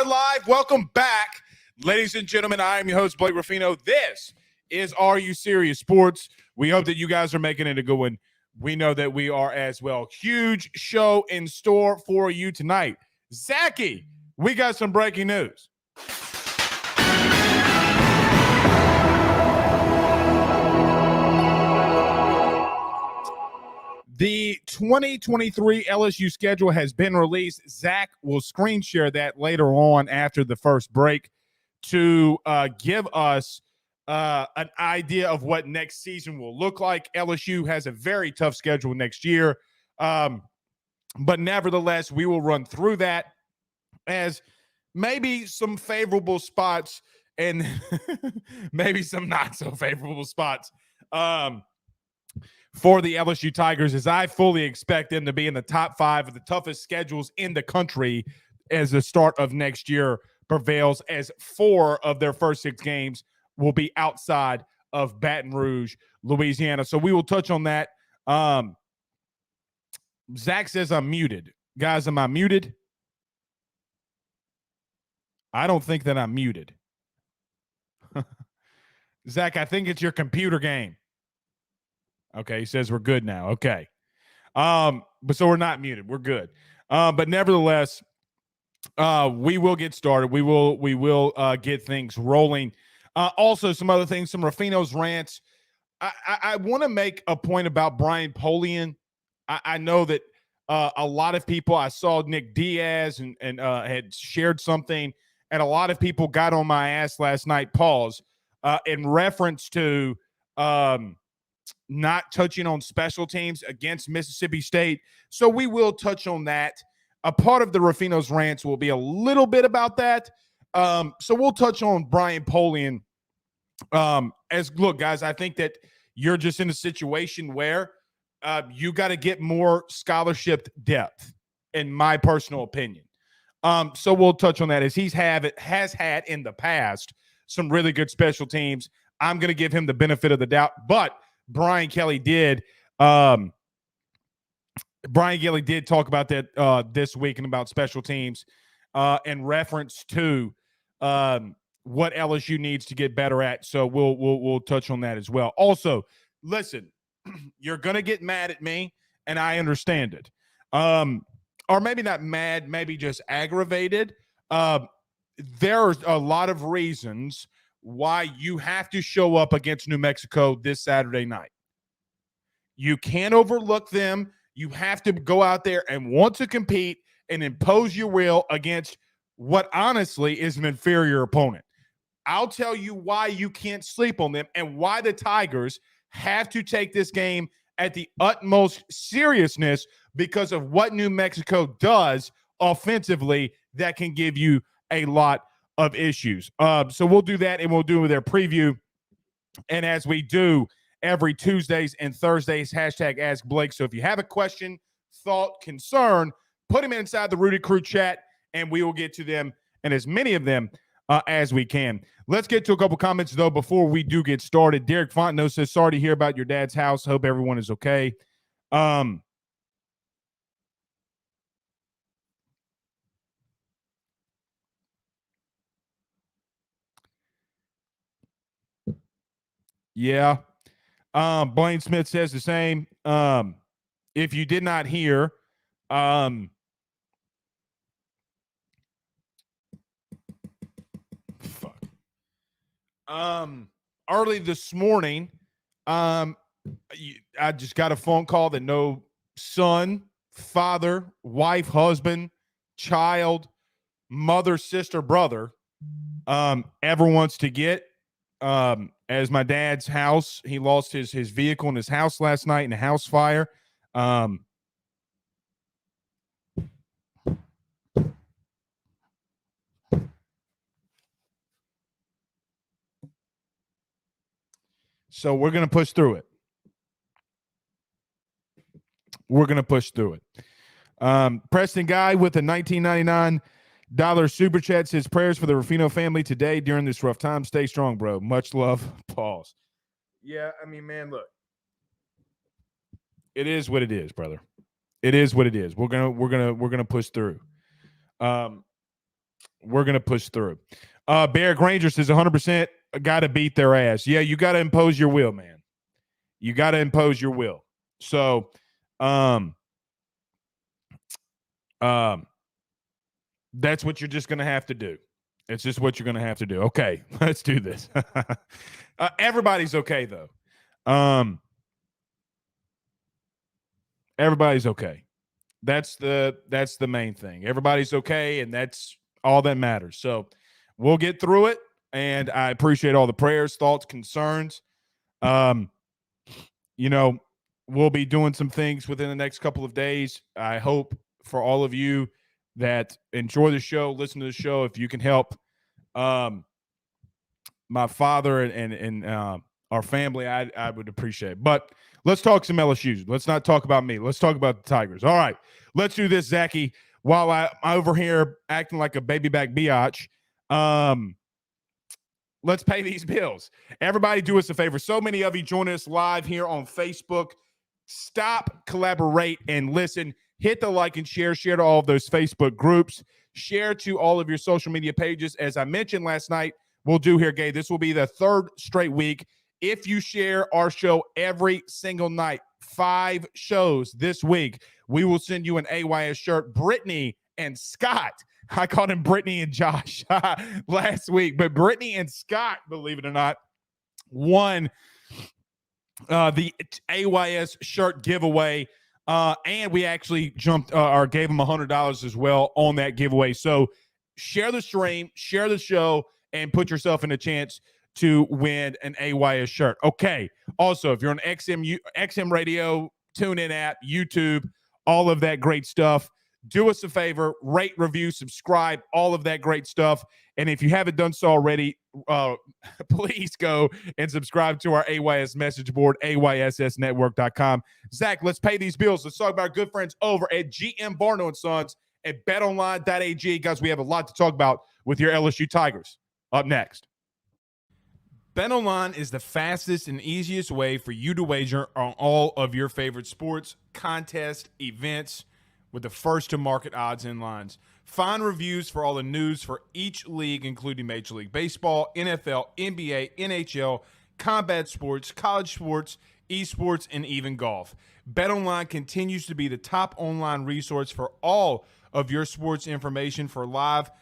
are live. Welcome back, ladies and gentlemen. I am your host, Blake Ruffino. This is Are You Serious Sports. We hope that you guys are making it a good one. We know that we are as well. Huge show in store for you tonight. Zachy, we got some breaking news. The 2023 LSU schedule has been released. Zach will screen share that later on after the first break to give us an idea of what next season will look like. LSU has a very tough schedule next year. But nevertheless, we will run through that as maybe some favorable spots and maybe some not so favorable spots for the LSU Tigers, as I fully expect them to be in the top 5 of the toughest schedules in the country as the start of next year prevails, as 4 of their first 6 games will be outside of Baton Rouge, Louisiana. So we will touch on that. Zach says I'm muted. Guys, am I muted? I don't think that I'm muted. Zach, I think it's your computer game. Okay, he says we're good now. Okay. But so we're not muted. We're good. But nevertheless, we will get started. We will get things rolling. Also, some other things, some Ruffino's rants. I want to make a point about Brian Polian. I know that a lot of people, I saw Nick Diaz and had shared something, and a lot of people got on my ass last night, in reference to not touching on special teams against Mississippi State. So we will touch on that. A part of the Ruffino's rants will be a little bit about that. So we'll touch on Brian Polian. Look, guys, I think that you're just in a situation where you got to get more scholarship depth, in my personal opinion. So we'll touch on that, as has had in the past some really good special teams. I'm going to give him the benefit of the doubt, but Brian Kelly did talk about that this week and about special teams in reference to what LSU needs to get better at. So we'll touch on that as well. Also, listen, you're going to get mad at me, and I understand it. Or maybe not mad, maybe just aggravated. There's a lot of reasons why you have to show up against New Mexico this Saturday night. You can't overlook them. You have to go out there and want to compete and impose your will against what honestly is an inferior opponent. I'll tell you why you can't sleep on them and why the Tigers have to take this game at the utmost seriousness, because of what New Mexico does offensively that can give you a lot of issues. So we'll do that, and we'll do their preview. And as we do every Tuesdays and Thursdays, hashtag Ask Blake. So if you have a question, thought, concern, put them inside the Rooted Crew chat, and we will get to them, and as many of them as we can. Let's get to a couple comments, though, before we do get started. Derek Fontenot says, sorry to hear about your dad's house. Hope everyone is okay. Yeah. Blaine Smith says the same. If you did not hear, fuck. Early this morning, I just got a phone call that no son, father, wife, husband, child, mother, sister, brother ever wants to get. As my dad's house, he lost his vehicle in his house last night in a house fire. So we're going to push through it. Preston Guy with a $19.99 super chat says, prayers for the Ruffino family today during this rough time. Stay strong, bro. Much love. Pause. Yeah, I mean, man, look. It is what it is, brother. It is what it is. We're gonna push through. we're going to push through. Bear Granger says 100% got to beat their ass. Yeah, you got to impose your will, man. You got to impose your will. So, that's what you're just going to have to do. It's just what you're going to have to do. Okay, let's do this. Everybody's okay, though. Everybody's okay. That's the main thing. Everybody's okay, and that's all that matters. So we'll get through it, and I appreciate all the prayers, thoughts, concerns. We'll be doing some things within the next couple of days. I hope for all of you that enjoy the show, listen to the show, if you can help my father and our family, I would appreciate it. But let's talk some LSU. Let's not talk about me. Let's talk about the Tigers. All right, let's do this, Zachy. While I'm over here acting like a baby back biatch, let's pay these bills. Everybody do us a favor. So many of you join us live here on Facebook. Stop, collaborate, and listen. Hit the like and share. Share to all of those Facebook groups. Share to all of your social media pages. As I mentioned last night, we'll do here, Gabe. This will be the third straight week. If you share our show every single night, 5 shows this week, we will send you an AYS shirt. Brittany and Scott, I called him Brittany and Josh last week, but Brittany and Scott, believe it or not, won the AYS shirt giveaway. And we actually gave them $100 as well on that giveaway. So share the stream, share the show, and put yourself in a chance to win an AYS shirt. Okay. Also, if you're on XM Radio, TuneIn app, YouTube, all of that great stuff, do us a favor, rate, review, subscribe, all of that great stuff. And if you haven't done so already, please go and subscribe to our AYS message board, AYSSnetwork.com. Zach, let's pay these bills. Let's talk about our good friends over at GM Barno & Sons at betonline.ag. Guys, we have a lot to talk about with your LSU Tigers. Up next. BetOnline is the fastest and easiest way for you to wager on all of your favorite sports, contests, events, with the first-to-market odds and lines. Find reviews for all the news for each league, including Major League Baseball, NFL, NBA, NHL, combat sports, college sports, esports, and even golf. BetOnline continues to be the top online resource for all of your sports information for live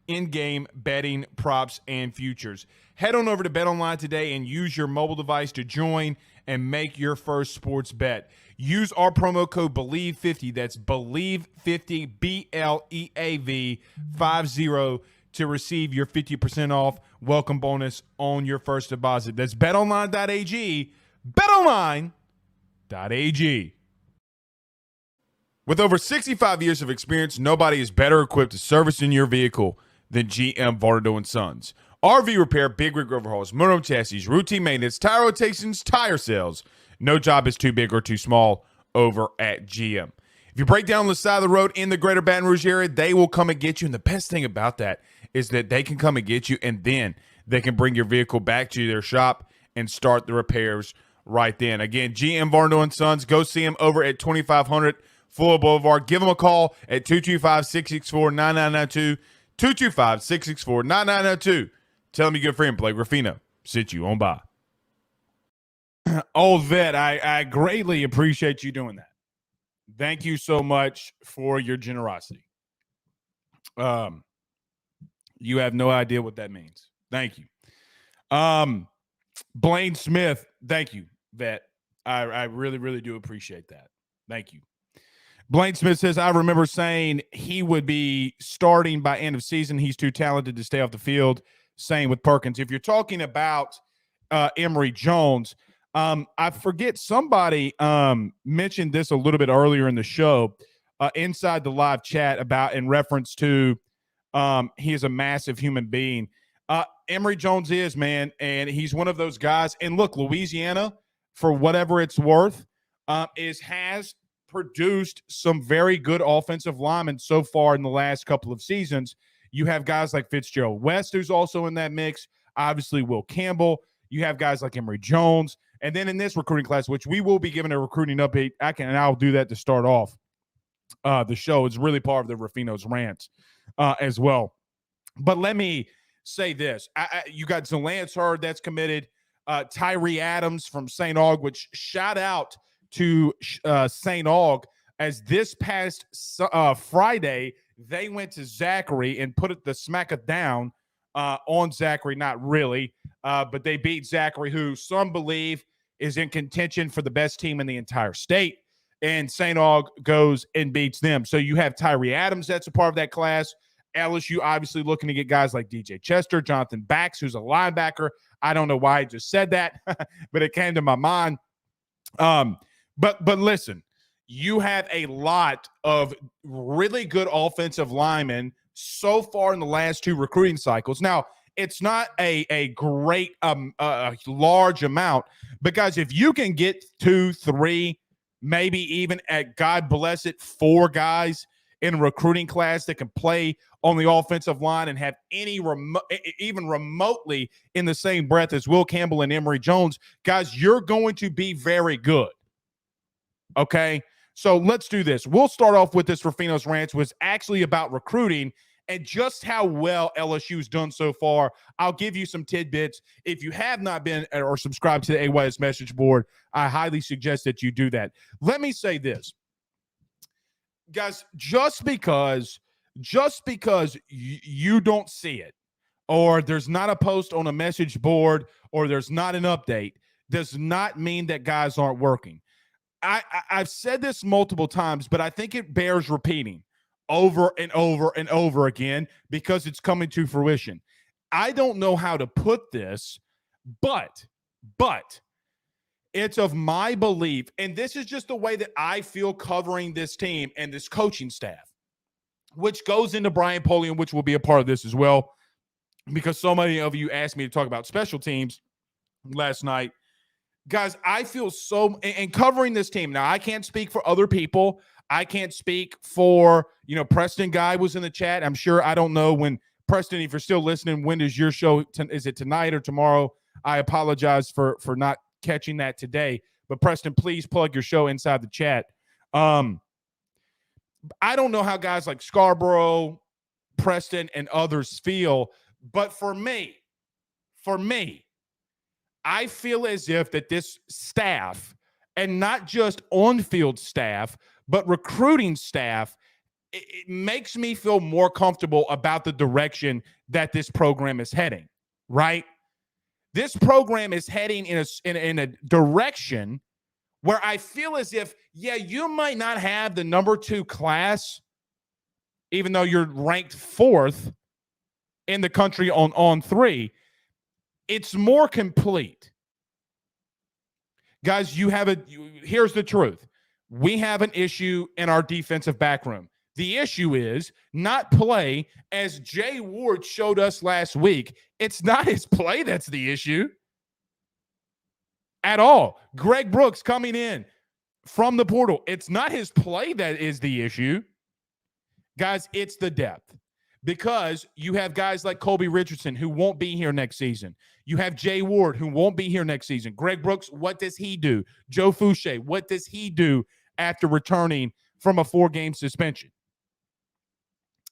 in-game betting, props, and futures. Head on over to BetOnline today and use your mobile device to join and make your first sports bet. Use our promo code BELIEVE50, that's BELIEVE50, BLEAV 50, to receive your 50% off welcome bonus on your first deposit. That's betonline.ag, betonline.ag. With over 65 years of experience, nobody is better equipped to service in your vehicle than GM Vardo & Sons. RV repair, big rig overhauls, motorhome chassis, routine maintenance, tire rotations, tire sales. No job is too big or too small over at GM. If you break down the side of the road in the greater Baton Rouge area, they will come and get you. And the best thing about that is that they can come and get you, and then they can bring your vehicle back to their shop and start the repairs right then. Again, GM Varno & Sons. Go see them over at 2500 Fuller Boulevard. Give them a call at 225-664-9992. 225-664-9992. Tell them your good friend Blake Ruffino sent you on by. Old vet, I greatly appreciate you doing that. Thank you so much for your generosity. You have no idea what that means. Thank you. Blaine Smith, thank you, vet. I really, really do appreciate that. Thank you. Blaine Smith says, I remember saying he would be starting by end of season. He's too talented to stay off the field. Same with Perkins. If you're talking about Emory Jones, I forget, somebody mentioned this a little bit earlier in the show inside the live chat about in reference to he is a massive human being. Emory Jones is, man, and he's one of those guys. And look, Louisiana, for whatever it's worth, has produced some very good offensive linemen so far in the last couple of seasons. You have guys like Fitzgerald West, who's also in that mix. Obviously, Will Campbell. You have guys like Emory Jones. And then in this recruiting class, which we will be giving a recruiting update, I'll do that to start off the show. It's really part of the Ruffino's rant as well. But let me say this. You got Zalance Hurd that's committed. Tyree Adams from St. Aug, which shout out to St. Aug, as this past Friday, they went to Zachary and put the smacker down on Zachary. Not really, but they beat Zachary, who some believe is in contention for the best team in the entire state. And St. Aug goes and beats them. So you have Tyree Adams that's a part of that class. LSU obviously looking to get guys like DJ Chester, Jonathan Bax, who's a linebacker. I don't know why I just said that, but it came to my mind. But listen, you have a lot of really good offensive linemen so far in the last two recruiting cycles. Now, it's not a great a large amount, but guys, if you can get 2, 3, maybe even at God bless it, 4 guys in a recruiting class that can play on the offensive line and have any even remotely in the same breath as Will Campbell and Emory Jones, guys, you're going to be very good. Okay, so let's do this. We'll start off with this. Rufino's Rants was actually about recruiting and just how well LSU's done so far. I'll give you some tidbits. If you have not been or subscribed to the AYS message board, I highly suggest that you do that. Let me say this. Guys, just because you don't see it, or there's not a post on a message board, or there's not an update, does not mean that guys aren't working. I've said this multiple times, but I think it bears repeating over and over and over again because it's coming to fruition. I don't know how to put this, but it's of my belief, and this is just the way that I feel covering this team and this coaching staff, which goes into Brian Polian, which will be a part of this as well, because so many of you asked me to talk about special teams last night. Guys, I feel so – and covering this team. Now, I can't speak for other people. I can't speak for – Preston Guy was in the chat. I'm sure – I don't know when – Preston, if you're still listening, when is your show? Is it tonight or tomorrow? I apologize for not catching that today. But, Preston, please plug your show inside the chat. I don't know how guys like Scarborough, Preston, and others feel. But for me, I feel as if that this staff, and not just on-field staff, but recruiting staff, it makes me feel more comfortable about the direction that this program is heading, right? This program is heading in a direction where I feel as if, yeah, you might not have the number 2 class, even though you're ranked 4th in the country on 3. It's more complete. Guys, here's the truth. We have an issue in our defensive back room. The issue is not play, as Jay Ward showed us last week. It's not his play that's the issue at all. Greg Brooks coming in from the portal. It's not his play that is the issue. Guys, it's the depth. Because you have guys like Colby Richardson who won't be here next season. You have Jay Ward who won't be here next season. Greg Brooks, what does he do? Joe Fouché, what does he do after returning from a 4-game suspension?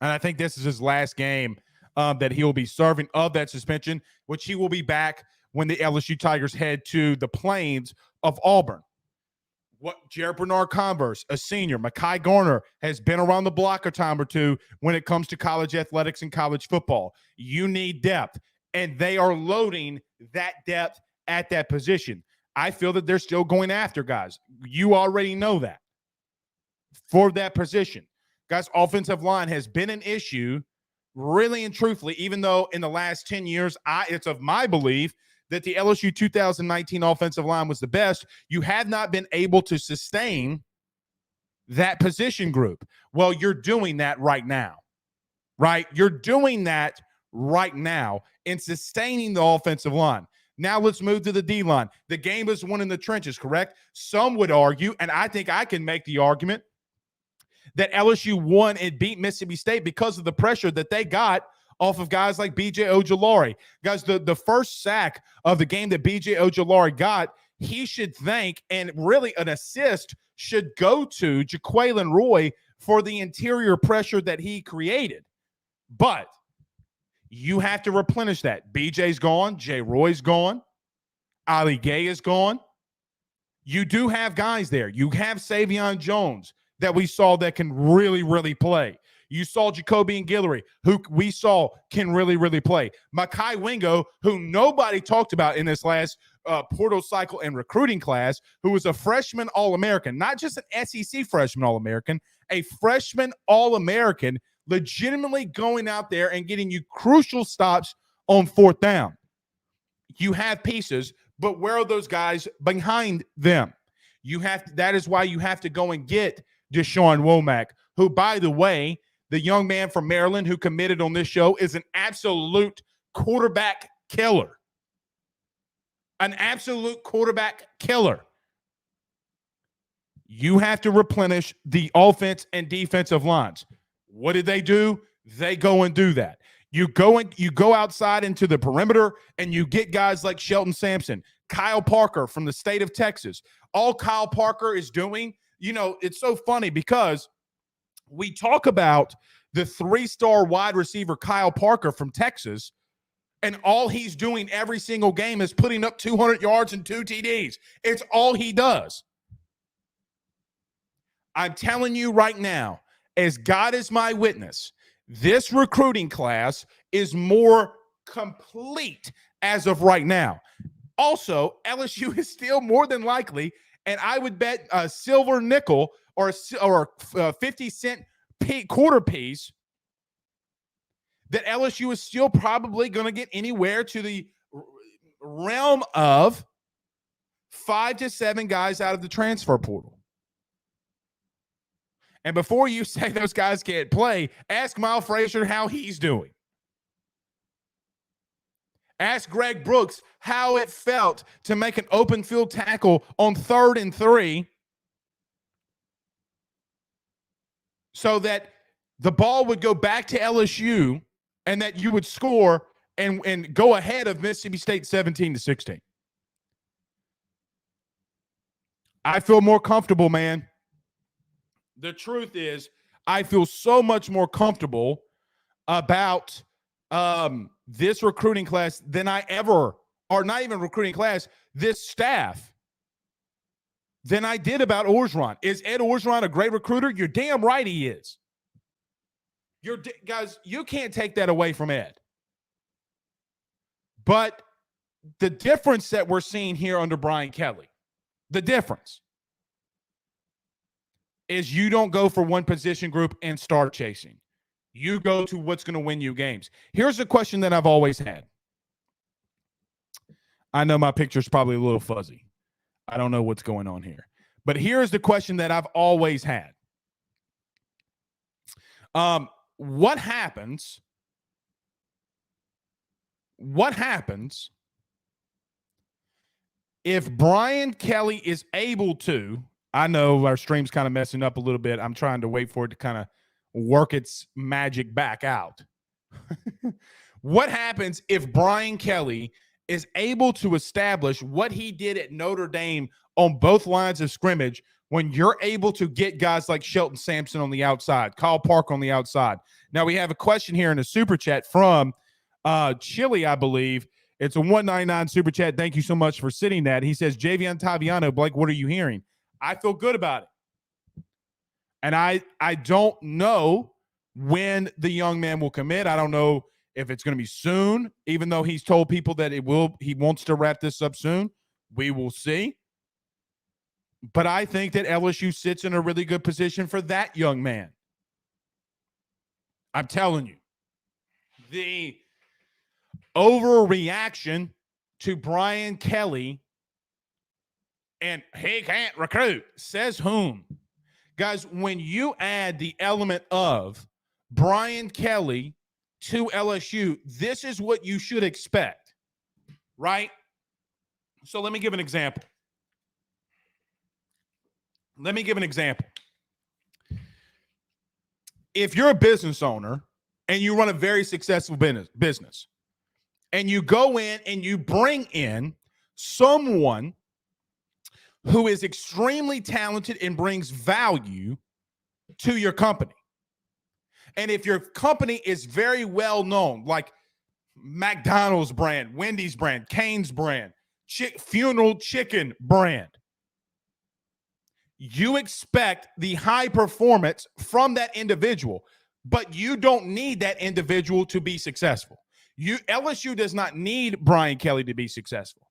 And I think this is his last game that he will be serving of that suspension, which he will be back when the LSU Tigers head to the Plains of Auburn. Jared Bernard-Converse, a senior, Mekhi Garner, has been around the block a time or two when it comes to college athletics and college football. You need depth, and they are loading that depth at that position. I feel that they're still going after guys. You already know that. For that position. Guys, offensive line has been an issue, really and truthfully, even though in the last 10 years, it's of my belief that the LSU 2019 offensive line was the best. You have not been able to sustain that position group. Well, you're doing that right now, right? You're doing that right now in sustaining the offensive line. Now let's move to the D-line. The game is won in the trenches, correct? Some would argue, and I think I can make the argument, that LSU won and beat Mississippi State because of the pressure that they got off of guys like B.J. Ojulari. Guys, the first sack of the game that B.J. Ojulari got, he should thank, and really an assist should go to Jaquelin Roy for the interior pressure that he created. But You have to replenish that. BJ's gone. Jay Roy's gone. Ali Gay is gone. You do have guys there. You have Savion Jones that we saw that can really, really play. You saw Jacoby and Guillory, who we saw can really, really play. Makai Wingo, who nobody talked about in this last portal cycle and recruiting class, who was a freshman All-American, not just an SEC freshman All-American, a freshman All-American, legitimately going out there and getting you crucial stops on fourth down. You have pieces, but where are those guys behind them? That is why you have to go and get Deshaun Womack, who, by the way, the young man from Maryland who committed on this show is an absolute quarterback killer. An absolute quarterback killer. You have to replenish the offense and defensive lines. What did they do? They go and do that. You go outside into the perimeter and you get guys like Shelton Sampson, Kyle Parker from the state of Texas. All Kyle Parker is doing, it's so funny because we talk about the 3-star wide receiver Kyle Parker from Texas, and all he's doing every single game is putting up 200 yards and 2 TDs. It's all he does. I'm telling you right now, as God is my witness, this recruiting class is more complete as of right now. Also, LSU is still more than likely, and I would bet a silver nickel or a 50-cent quarter piece that LSU is still probably going to get anywhere to the realm of 5 to 7 guys out of the transfer portal. And before you say those guys can't play, ask Miles Frazier how he's doing. Ask Greg Brooks how it felt to make an open field tackle on 3rd and 3 so that the ball would go back to LSU and that you would score and go ahead of Mississippi State 17-16. I feel more comfortable, man. The truth is, I feel so much more comfortable about this recruiting class than I ever, or not even recruiting class, this staff, than I did about Orgeron. Is Ed Orgeron a great recruiter? You're damn right he is. Guys, you can't take that away from Ed. But the difference that we're seeing here under Brian Kelly, the difference is you don't go for one position group and start chasing. You go to what's going to win you games. Here's a question that I've always had. I know my picture's probably a little fuzzy. I don't know what's going on here. But here's the question that I've always had. What happens if Brian Kelly is able to, I know our stream's kind of messing up a little bit. I'm trying to wait for it to kind of work its magic back out. What happens if Brian Kelly is able to establish what he did at Notre Dame on both lines of scrimmage when you're able to get guys like Shelton Sampson on the outside, Kyle Park on the outside? Now, we have a question here in a super chat from Chili, I believe. It's a 199 super chat. Thank you so much for sitting that. He says, Javion Taviano, Blake, what are you hearing? I feel good about it. And I don't know when the young man will commit. I don't know if it's going to be soon, even though he's told people that he wants to wrap this up soon. We will see. But I think that LSU sits in a really good position for that young man. I'm telling you. The overreaction to Brian Kelly and he can't recruit, says whom? Guys, when you add the element of Brian Kelly to LSU, this is what you should expect, right? So let me give an example. If you're a business owner and you run a very successful business, and you go in and you bring in someone who is extremely talented and brings value to your company. And if your company is very well known, like McDonald's brand, Wendy's brand, Cane's brand, funeral chicken brand. You expect the high performance from that individual, but you don't need that individual to be successful. LSU does not need Brian Kelly to be successful.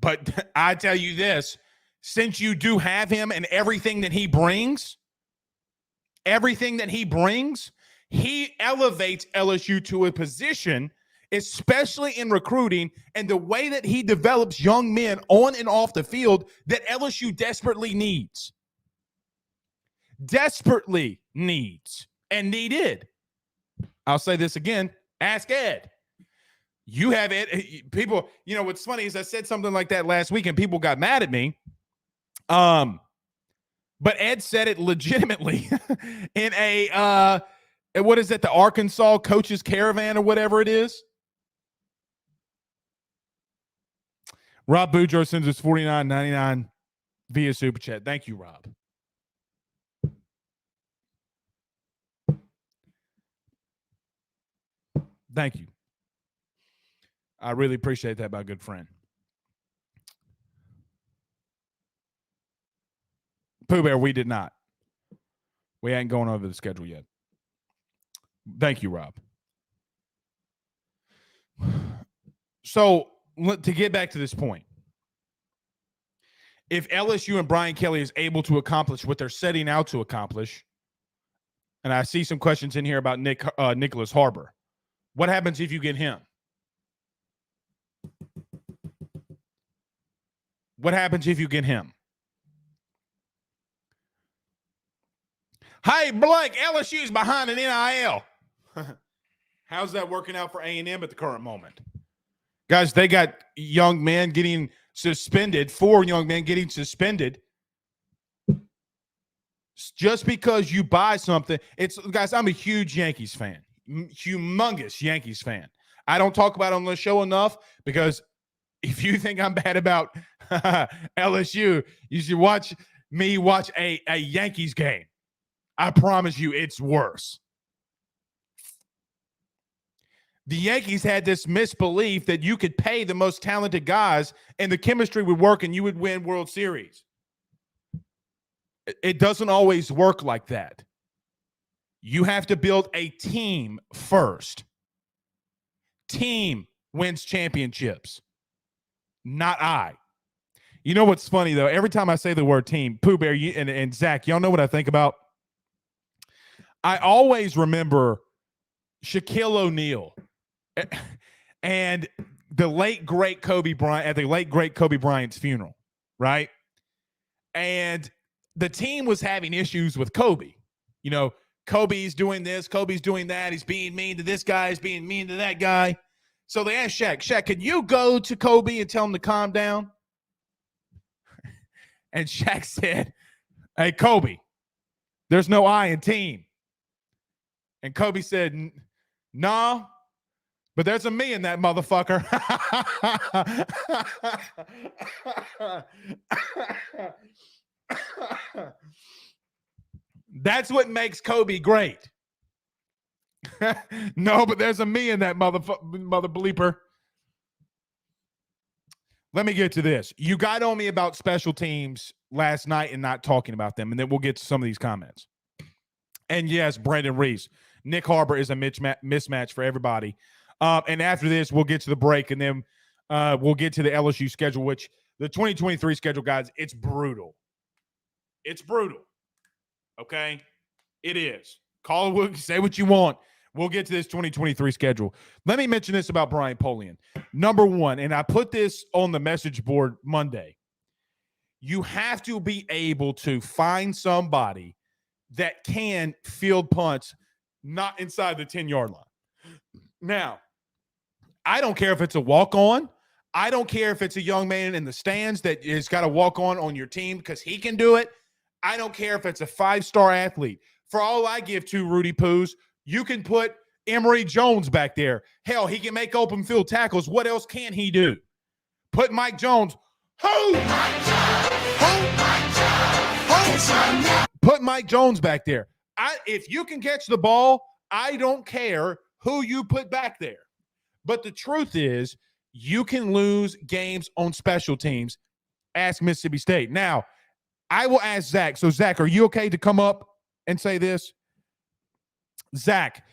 But I tell you this, since you do have him and everything that he brings, he elevates LSU to a position, especially in recruiting and the way that he develops young men on and off the field, that LSU desperately needs. And needed. I'll say this again. Ask Ed. You have it. People, what's funny is I said something like that last week and people got mad at me. But Ed said it legitimately in a, what is it, the Arkansas Coaches Caravan or whatever it is? Rob Boudreaux sends us $49.99 via Super Chat. Thank you, Rob. Thank you. I really appreciate that, my good friend. Pooh Bear, we did not. We ain't going over the schedule yet. Thank you, Rob. So, to get back to this point, if LSU and Brian Kelly is able to accomplish what they're setting out to accomplish, and I see some questions in here about Nicholas Harbor, what happens if you get him? What happens if you get him? Hey, Blake, LSU's behind an NIL. How's that working out for A&M at the current moment? Guys, they got young men getting suspended, 4 young men getting suspended. Just because you buy something, guys, I'm a huge Yankees fan, humongous Yankees fan. I don't talk about it on the show enough because if you think I'm bad about LSU, you should watch a Yankees game. I promise you it's worse. The Yankees had this misbelief that you could pay the most talented guys and the chemistry would work and you would win World Series. It doesn't always work like that. You have to build a team first. Team wins championships, not I. You know what's funny, though? Every time I say the word team, Pooh Bear and Zach, y'all know what I think about? I always remember Shaquille O'Neal and the late, great Kobe Bryant at the late, great Kobe Bryant's funeral, right? And the team was having issues with Kobe. Kobe's doing this, Kobe's doing that. He's being mean to this guy, he's being mean to that guy. So they asked Shaq, can you go to Kobe and tell him to calm down? And Shaq said, hey, Kobe, there's no I in team. And Kobe said, no, but there's a me in that motherfucker. That's what makes Kobe great. No, but there's a me in that mother bleeper. Let me get to this. You got on me about special teams last night and not talking about them, and then we'll get to some of these comments. And yes, Brandon Reese, Nick Harbor is a mismatch for everybody. And after this, we'll get to the break, and then we'll get to the LSU schedule, which the 2023 schedule, guys, it's brutal. It's brutal. Okay? It is. Call it, say what you want. We'll get to this 2023 schedule. Let me mention this about Brian Polian. Number one, and I put this on the message board Monday, you have to be able to find somebody that can field punts not inside the 10-yard line. Now, I don't care if it's a walk-on. I don't care if it's a young man in the stands that has got a walk-on your team because he can do it. I don't care if it's a 5-star athlete. For all I give to Rudy Poos, you can put Emory Jones back there. Hell, he can make open field tackles. What else can he do? Put Mike Jones. Put Mike Jones back there. If you can catch the ball, I don't care who you put back there. But the truth is, you can lose games on special teams. Ask Mississippi State. Now, I will ask Zach. So, Zach, are you okay to come up and say this? Zach,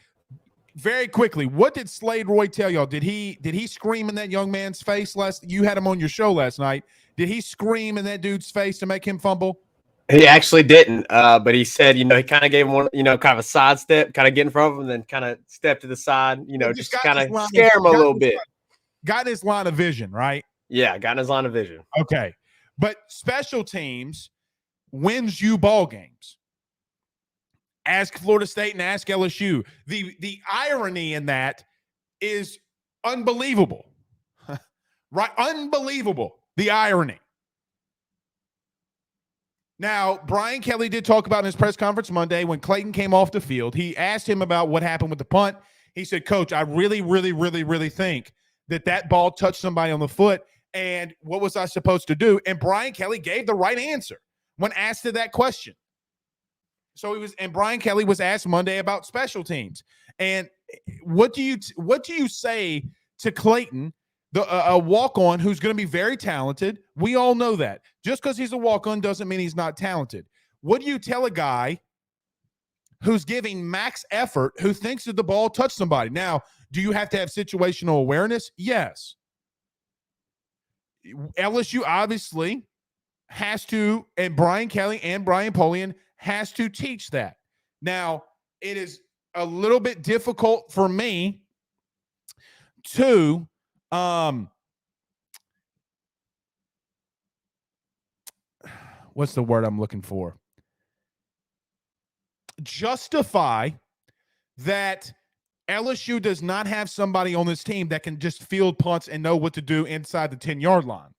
very quickly, what did Slade Roy tell y'all? Did he scream in that young man's face you had him on your show last night? Did he scream in that dude's face to make him fumble? He actually didn't, but he said, he kind of gave him one, kind of a sidestep, kind of get in front of him, and then kind of step to the side, just kind of scare him a little bit. Got his line of vision, right? Yeah, got his line of vision. Okay. But special teams wins you ball games. Ask Florida State and ask LSU. The irony in that is unbelievable. Right? Unbelievable. The irony. Now, Brian Kelly did talk about in his press conference Monday when Clayton came off the field. He asked him about what happened with the punt. He said, Coach, I really, really, really, really think that ball touched somebody on the foot, and what was I supposed to do? And Brian Kelly gave the right answer when asked to that question. So Brian Kelly was asked Monday about special teams. And what do you say to Clayton, a walk-on who's going to be very talented? We all know that. Just because he's a walk-on doesn't mean he's not talented. What do you tell a guy who's giving max effort, who thinks that the ball touched somebody? Now, do you have to have situational awareness? Yes. LSU obviously has to, and Brian Kelly and Brian Polian has to teach that. Now, it is a little bit difficult for me to what's the word I'm looking for? Justify that LSU does not have somebody on this team that can just field punts and know what to do inside the 10-yard line.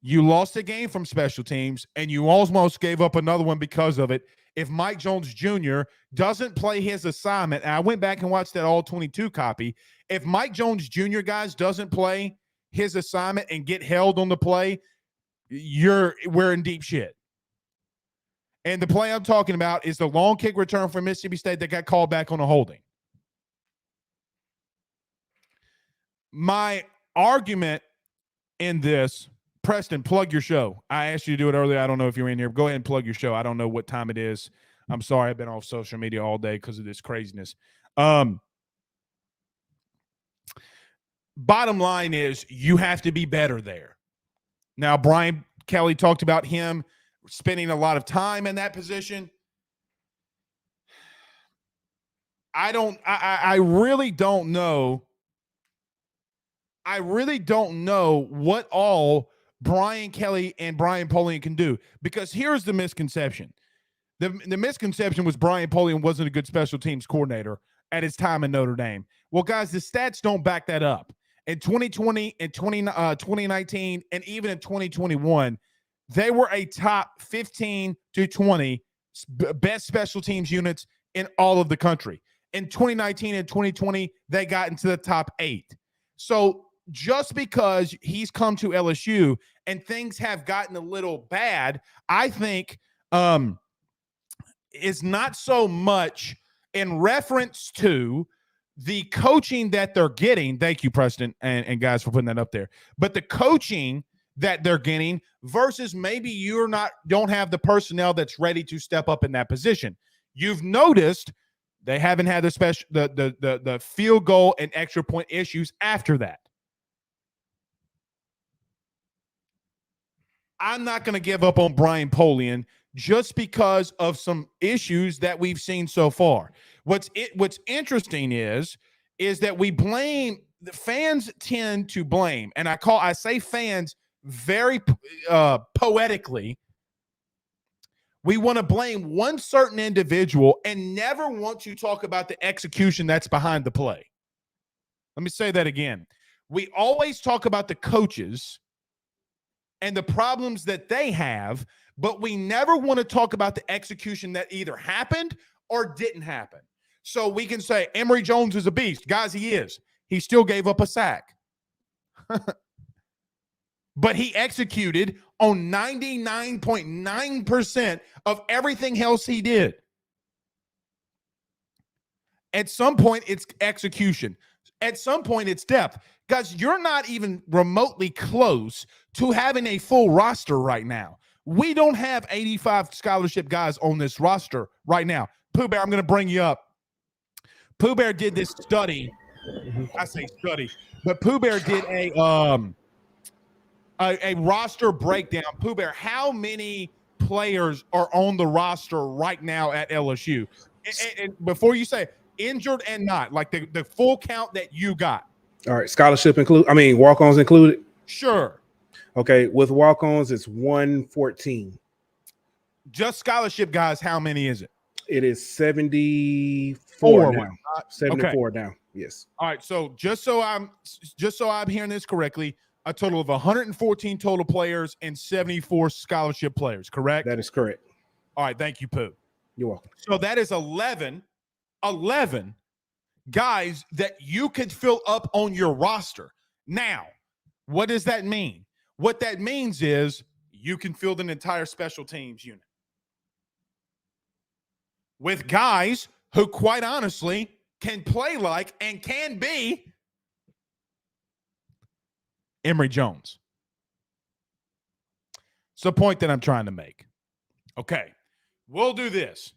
You lost a game from special teams, and you almost gave up another one because of it. If Mike Jones Jr. doesn't play his assignment, and I went back and watched that all-22 copy, if Mike Jones Jr., guys, doesn't play his assignment and get held on the play, we're in deep shit. And the play I'm talking about is the long kick return for Mississippi State that got called back on a holding. My argument in this, Preston, plug your show. I asked you to do it earlier. I don't know if you're in here. Go ahead and plug your show. I don't know what time it is. I'm sorry. I've been off social media all day because of this craziness. Bottom line is you have to be better there. Now, Brian Kelly talked about him spending a lot of time in that position. I really don't know. I really don't know what all Brian Kelly and Brian Polian can do, because here's the misconception. The misconception was Brian Polian wasn't a good special teams coordinator at his time in Notre Dame. Well, guys, the stats don't back that up. In 2020 and 2019, and even in 2021, they were a top 15 to 20 best special teams units in all of the country. In 2019 and 2020, they got into the top 8. So just because he's come to LSU and things have gotten a little bad, I think is not so much in reference to the coaching that they're getting. Thank you, Preston, and guys, for putting that up there. But the coaching that they're getting versus maybe don't have the personnel that's ready to step up in that position. You've noticed they haven't had the field goal and extra point issues after that. I'm not going to give up on Brian Polian just because of some issues that we've seen so far. What's interesting is that we blame – the fans tend to blame, and I say fans very poetically. We want to blame one certain individual and never want to talk about the execution that's behind the play. Let me say that again. We always talk about the coaches and the problems that they have, but we never want to talk about the execution that either happened or didn't happen. So we can say Emory Jones is a beast. Guys, he is. He still gave up a sack. But he executed on 99.9% of everything else he did. At some point, it's execution. At some point, it's depth. Guys, you're not even remotely close to having a full roster right now. We don't have 85 scholarship guys on this roster right now. Pooh Bear, I'm going to bring you up. Pooh Bear did this study. I say study, but Pooh Bear did a roster breakdown. Pooh Bear, how many players are on the roster right now at LSU? And before you say injured and not, like the full count that you got. All right, scholarship walk-ons included? Sure. Okay, with walk-ons, it's 114. Just scholarship guys, how many is it? It is 74 now. 74 okay. now. Yes. All right. So just so I'm hearing this correctly, a total of 114 total players and 74 scholarship players, correct? That is correct. All right. Thank you, Pooh. You're welcome. So that is 11 guys that you could fill up on your roster. Now, what does that mean? What that means is you can field an entire special teams unit with guys who, quite honestly, can play like and can be Emory Jones. It's the point that I'm trying to make. Okay, we'll do this.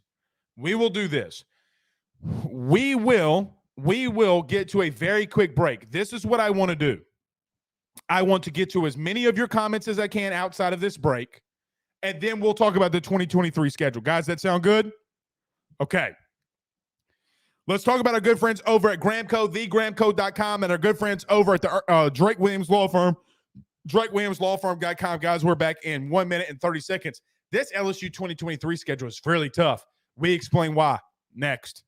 We will do this. We will get to a very quick break. This is what I want to do. I want to get to as many of your comments as I can outside of this break, and then we'll talk about the 2023 schedule. Guys, that sound good? Okay. Let's talk about our good friends over at Gramco, thegramco.com, and our good friends over at the Drake Williams Law Firm, drakewilliamslawfirm.com. Guys, we're back in 1 minute and 30 seconds. This LSU 2023 schedule is fairly tough. We explain why next.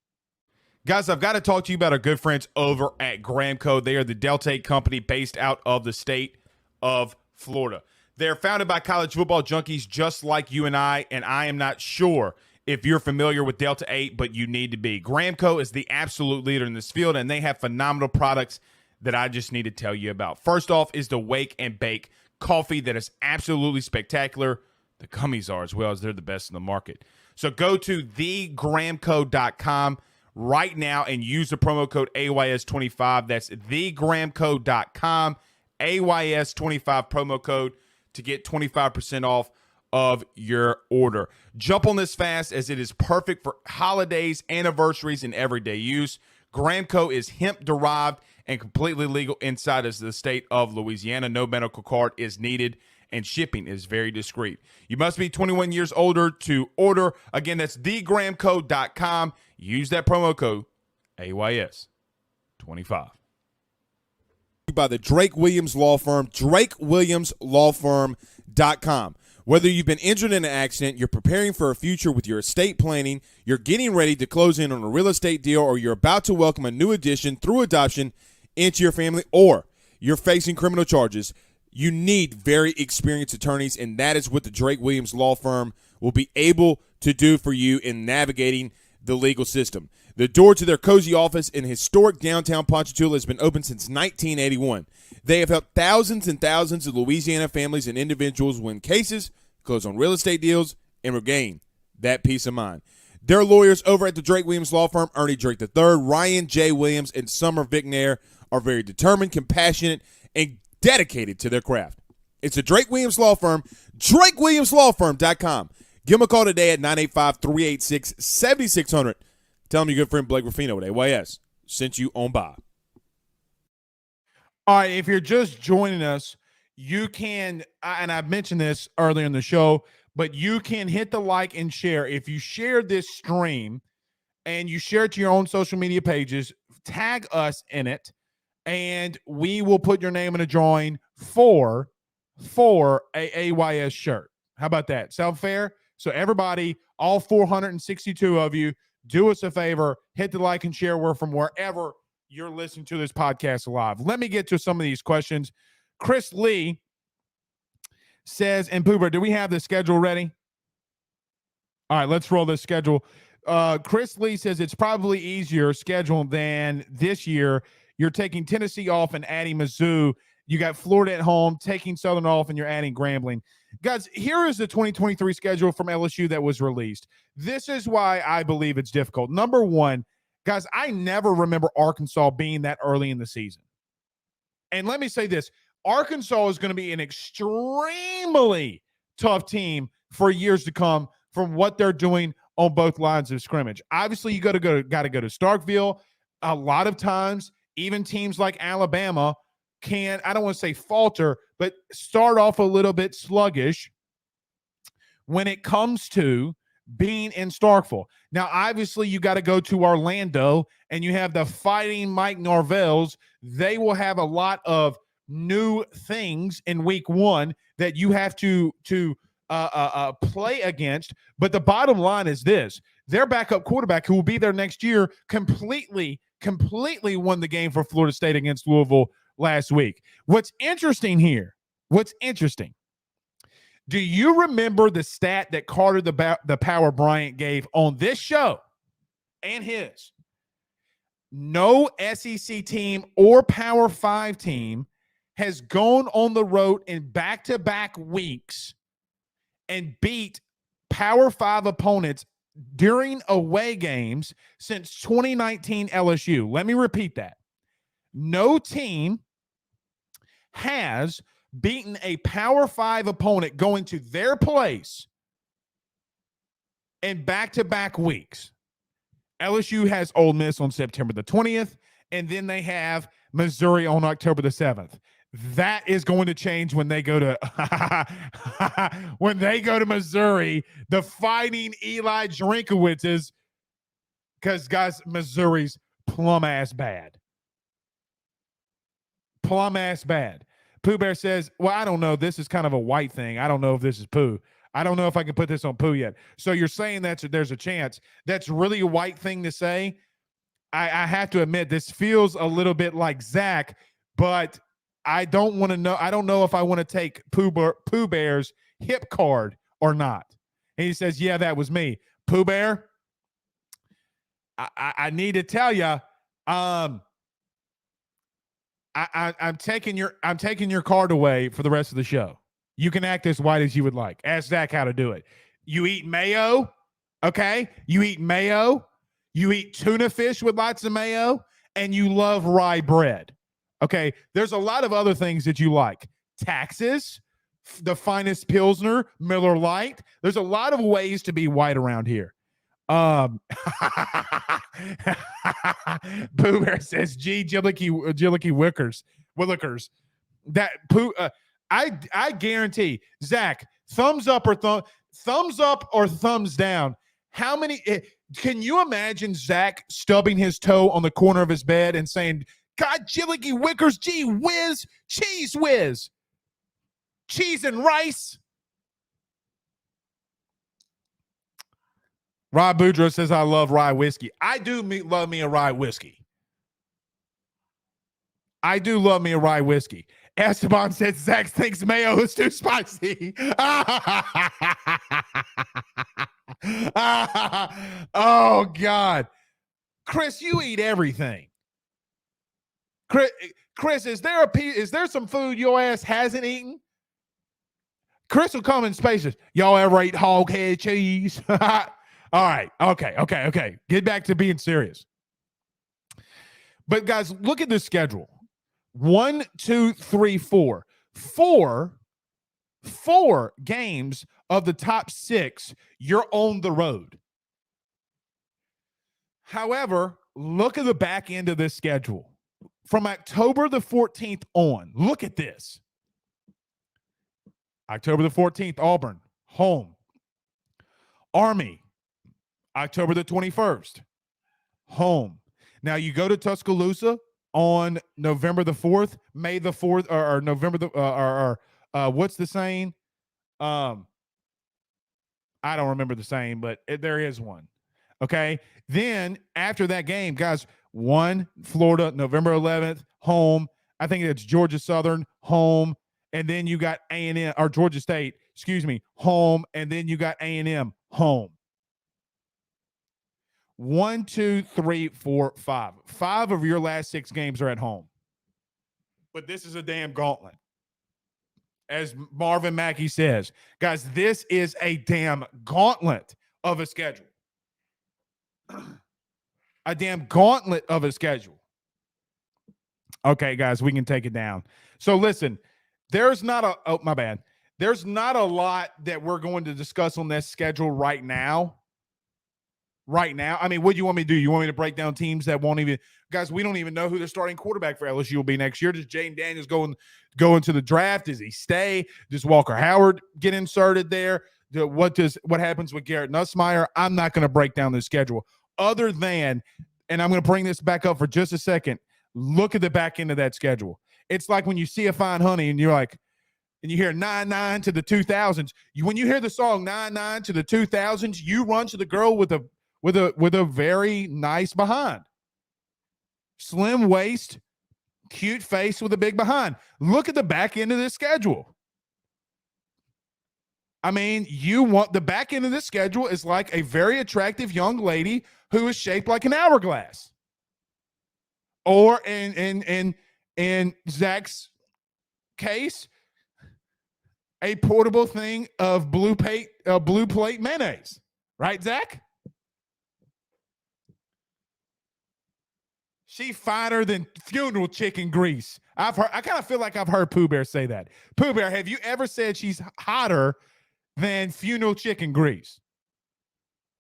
Guys, I've got to talk to you about our good friends over at Gramco. They are the Delta 8 company based out of the state of Florida. They're founded by college football junkies just like you and I am not sure if you're familiar with Delta 8, but you need to be. Gramco is the absolute leader in this field, and they have phenomenal products that I just need to tell you about. First off is the Wake and Bake coffee that is absolutely spectacular. The gummies are as well, as they're the best in the market. So go to thegramco.com right now and use the promo code AYS25. That's thegramco.com, AYS25 promo code to get 25% off of your order. Jump on this fast, as it is perfect for holidays, anniversaries, and everyday use. Gramco is hemp-derived and completely legal inside of the state of Louisiana. No medical card is needed, and shipping is very discreet. You must be 21 years older to order. Again, that's thegramco.com. Use that promo code AYS25. By the Drake Williams Law Firm, drakewilliamslawfirm.com. Whether you've been injured in an accident, you're preparing for a future with your estate planning, you're getting ready to close in on a real estate deal, or you're about to welcome a new addition through adoption into your family, or you're facing criminal charges, you need very experienced attorneys, and that is what the Drake Williams Law Firm will be able to do for you in navigating the legal system. The door to their cozy office in historic downtown Ponchatoula has been open since 1981. They have helped thousands and thousands of Louisiana families and individuals win cases, close on real estate deals, and regain that peace of mind. Their lawyers over at the Drake Williams Law Firm, Ernie Drake III, Ryan J. Williams, and Summer Vicnair, are very determined, compassionate, and dedicated to their craft. It's the Drake Williams Law Firm, drakewilliamslawfirm.com. Give them a call today at 985-386-7600. Tell them your good friend Blake Ruffino at AYS sent you on by. All right, if you're just joining us, you can, and I've mentioned this earlier in the show, but you can hit the like and share. If you share this stream and you share it to your own social media pages, tag us in it, and we will put your name in a drawing for a AYS shirt. How about that? Sound fair? So everybody, all 462 of you, do us a favor, hit the like and share. We're from wherever you're listening to this podcast live. Let me get to some of these questions. Chris Lee says, and Poober, do we have the schedule ready? All right, let's roll this schedule. Chris Lee says it's probably easier schedule than this year. You're taking Tennessee off and adding Mizzou. You got Florida at home, taking Southern off, and you're adding Grambling. Guys, here is the 2023 schedule from LSU that was released. This is why I believe it's difficult. Number one, Guys, I never remember Arkansas being that early in the season. And let me say this, Arkansas is going to be an extremely tough team for years to come from what they're doing on both lines of scrimmage. Obviously, you got to go to Starkville. A lot of times, even teams like Alabama can, I don't want to say falter, but start off a little bit sluggish when it comes to being in Starkville. Now, obviously, you got to go to Orlando, and you have the Fighting Mike Norvells. They will have a lot of new things in week one that you have to play against. But the bottom line is this: their backup quarterback, who will be there next year, completely won the game for Florida State against Louisville last week. What's interesting here? Do you remember the stat that Carter the Power Bryant gave on this show and his? No SEC team or Power 5 team has gone on the road in back-to-back weeks and beat Power 5 opponents during away games since 2019 LSU. Let me repeat that. No team has beaten a Power 5 opponent going to their place in back-to-back weeks. LSU has Ole Miss on September the 20th, and then they have Missouri on October the 7th. That is going to change when they go to Missouri, the Fighting Eli Drinkowitzes, because, guys, Missouri's plum-ass bad. Plum-ass bad. Pooh Bear says, well, I don't know. This is kind of a white thing. I don't know if this is Pooh. I don't know if I can put this on Pooh yet. So you're saying that there's a chance. That's really a white thing to say. I have to admit, this feels a little bit like Zach, but I don't want to know. I don't know if I want to take Pooh Bear's hip card or not. And he says, yeah, that was me. Pooh Bear, I need to tell you, I'm taking your card away for the rest of the show. You can act as white as you would like. Ask Zach how to do it. You eat mayo, okay? You eat mayo. You eat tuna fish with lots of mayo, and you love rye bread, okay? There's a lot of other things that you like. Taxes, the finest Pilsner, Miller Lite. There's a lot of ways to be white around here. Boo Bear says, gee, Jillicky Willikers. That Pooh, I guarantee, Zach, thumbs up or thumbs down. How many can you imagine Zach stubbing his toe on the corner of his bed and saying, God, Jillicky Wickers, gee whiz, cheese whiz, cheese and rice? Rob Boudreaux says, I love rye whiskey. I do love me a rye whiskey. Esteban says, Zach thinks mayo is too spicy. Oh, God. Chris, you eat everything. Chris, is there some food your ass hasn't eaten? Chris will come in spaces. Y'all ever eat hog head cheese? All right. Okay. Get back to being serious. But, guys, look at this schedule. 1, 2, 3, 4. Four games of the top 6, you're on the road. However, look at the back end of this schedule. From October the 14th on, look at this. October the 14th, Auburn, home. Army, October the 21st, home. Now you go to Tuscaloosa on November the 4th, May the 4th, or November the what's the saying? I don't remember the saying, but there is one. Okay. Then after that game, guys, Florida, November 11th, home. I think it's Georgia Southern, home. And then you got A&M, or Georgia State, home. And then you got A&M, home. 1, 2, 3, 4, 5. 5 of your last 6 games are at home. But this is a damn gauntlet. As Marvin Mackey says, guys, this is a damn gauntlet of a schedule. a damn gauntlet of a schedule. Okay, guys, we can take it down. So listen, there's not a lot that we're going to discuss on this schedule right now. I mean, what do you want me to do? You want me to break down teams that won't even – guys, we don't even know who the starting quarterback for LSU will be next year. Does Jaden Daniels go into the draft? Does he stay? Does Walker Howard get inserted there? What happens with Garrett Nussmeier? I'm not going to break down the schedule other than – and I'm going to bring this back up for just a second. Look at the back end of that schedule. It's like when you see a fine honey and you're like – and you hear 9-9 to the 2000s. When you hear the song 9-9 to the 2000s, you run to the girl with a very nice behind. Slim waist, cute face with a big behind. Look at the back end of this schedule. I mean, the back end of this schedule is like a very attractive young lady who is shaped like an hourglass. Or in Zach's case, a portable thing of blue plate mayonnaise. Right, Zach? She finer than funeral chicken grease. I kind of feel like I've heard Pooh Bear say that. Pooh Bear, have you ever said she's hotter than funeral chicken grease?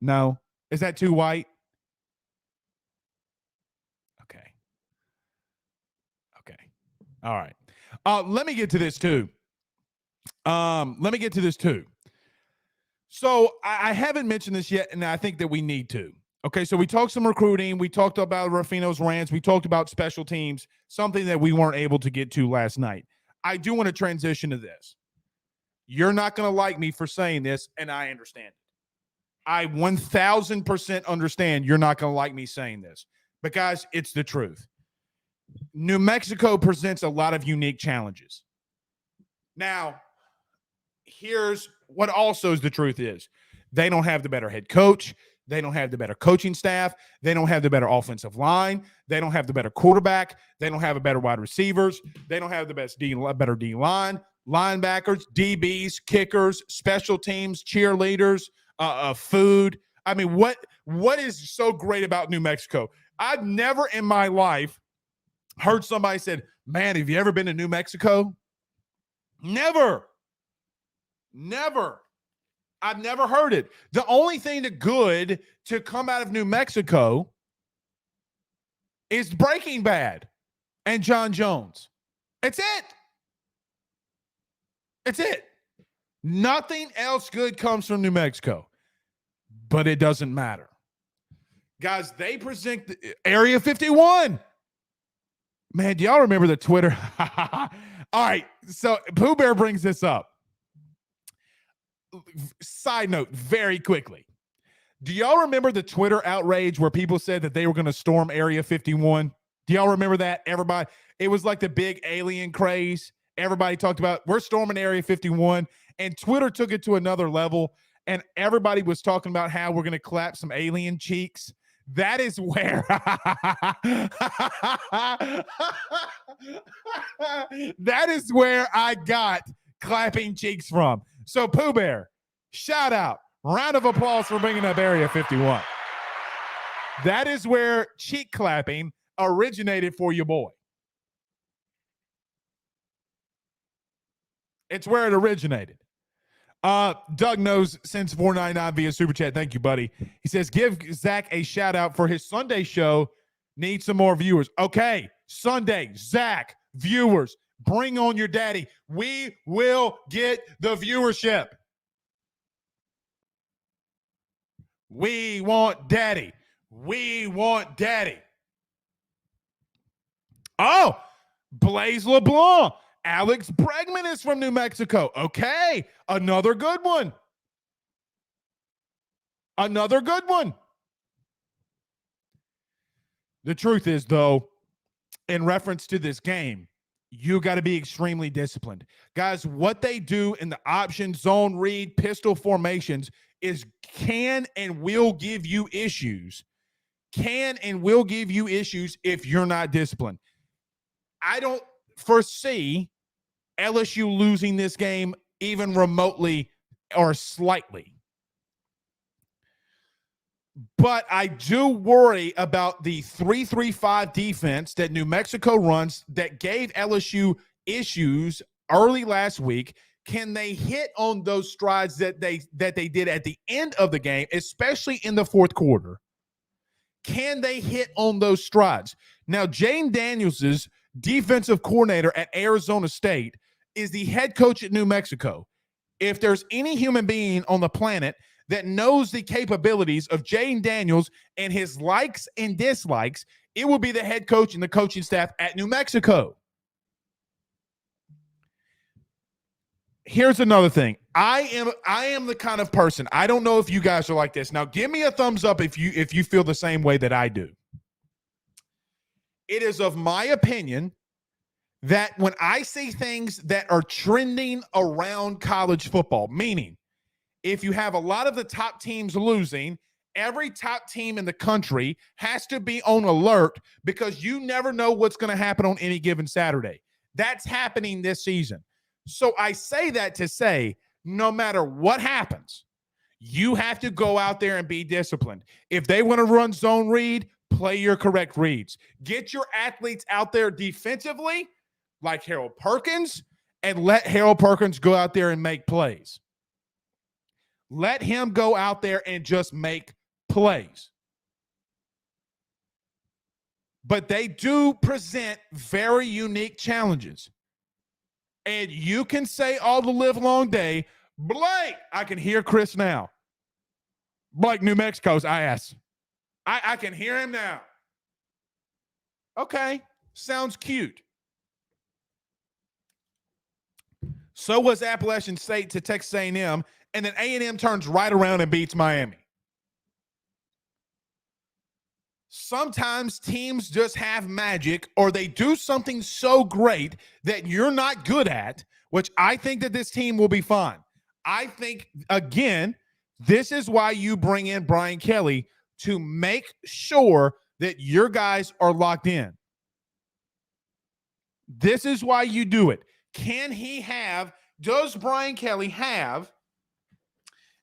No. Is that too white? Okay. All right. Let me get to this too. So I haven't mentioned this yet, and I think that we need to. Okay, so we talked some recruiting. We talked about Rafino's rants. We talked about special teams, something that we weren't able to get to last night. I do want to transition to this. You're not going to like me for saying this, and I understand it. I 1,000% understand you're not going to like me saying this, because it's the truth. New Mexico presents a lot of unique challenges. Now, here's what also is the truth is. They don't have the better head coach. They don't have the better coaching staff. They don't have the better offensive line. They don't have the better quarterback. They don't have a better wide receivers. They don't have the better D line, linebackers, DBs, kickers, special teams, cheerleaders, food. I mean, what is so great about New Mexico? I've never in my life heard somebody said, man, have you ever been to New Mexico? Never. I've never heard it. The only thing that good to come out of New Mexico is Breaking Bad and John Jones. It's it. Nothing else good comes from New Mexico, but it doesn't matter. Guys, they present Area 51. Man, do y'all remember the Twitter? All right, so Pooh Bear brings this up. Side note, very quickly. Do y'all remember the Twitter outrage where people said that they were going to storm Area 51? Do y'all remember that? Everybody, it was like the big alien craze. Everybody talked about, we're storming Area 51, and Twitter took it to another level, and everybody was talking about how we're going to clap some alien cheeks. That is where that is where I got clapping cheeks from. So Pooh Bear, shout out, round of applause for bringing up Area 51. That is where cheek clapping originated for your boy. It's where it originated. Doug knows since $4.99 via Super Chat. Thank you, buddy. He says, give Zach a shout out for his Sunday show. Need some more viewers. Okay, Sunday, Zach, viewers, bring on your daddy. We will get the viewership. We want daddy. Oh, Blaise LeBlanc. Alex Bregman is from New Mexico. Okay, another good one. The truth is, though, in reference to this game, you got to be extremely disciplined. Guys, what they do in the option, zone read, pistol formations is can and will give you issues. If you're not disciplined. I don't foresee LSU losing this game even remotely or slightly. But I do worry about the 3-3-5 defense that New Mexico runs that gave LSU issues early last week. Can they hit on those strides that they did at the end of the game, especially in the fourth quarter? Can they hit on those strides? Now, Jane Daniels' defensive coordinator at Arizona State is the head coach at New Mexico. If there's any human being on the planet that knows the capabilities of Jane Daniels and his likes and dislikes, it will be the head coach and the coaching staff at New Mexico. Here's another thing. I am the kind of person, I don't know if you guys are like this. Now, give me a thumbs up if you feel the same way that I do. It is of my opinion that when I see things that are trending around college football, meaning if you have a lot of the top teams losing, every top team in the country has to be on alert because you never know what's going to happen on any given Saturday. That's happening this season. So I say that to say, no matter what happens, you have to go out there and be disciplined. If they want to run zone read, play your correct reads. Get your athletes out there defensively, like Harold Perkins, and let Harold Perkins go out there and make plays. Let him go out there and just make plays. But they do present very unique challenges. And you can say all the live long day, Blake, I can hear Chris now. Blake, New Mexico's ass. I can hear him now. Okay, sounds cute. So was Appalachian State to Texas A&M, and then A&M turns right around and beats Miami. Sometimes teams just have magic, or they do something so great that you're not good at, which I think that this team will be fine. I think, again, this is why you bring in Brian Kelly, to make sure that your guys are locked in. This is why you do it. Does Brian Kelly have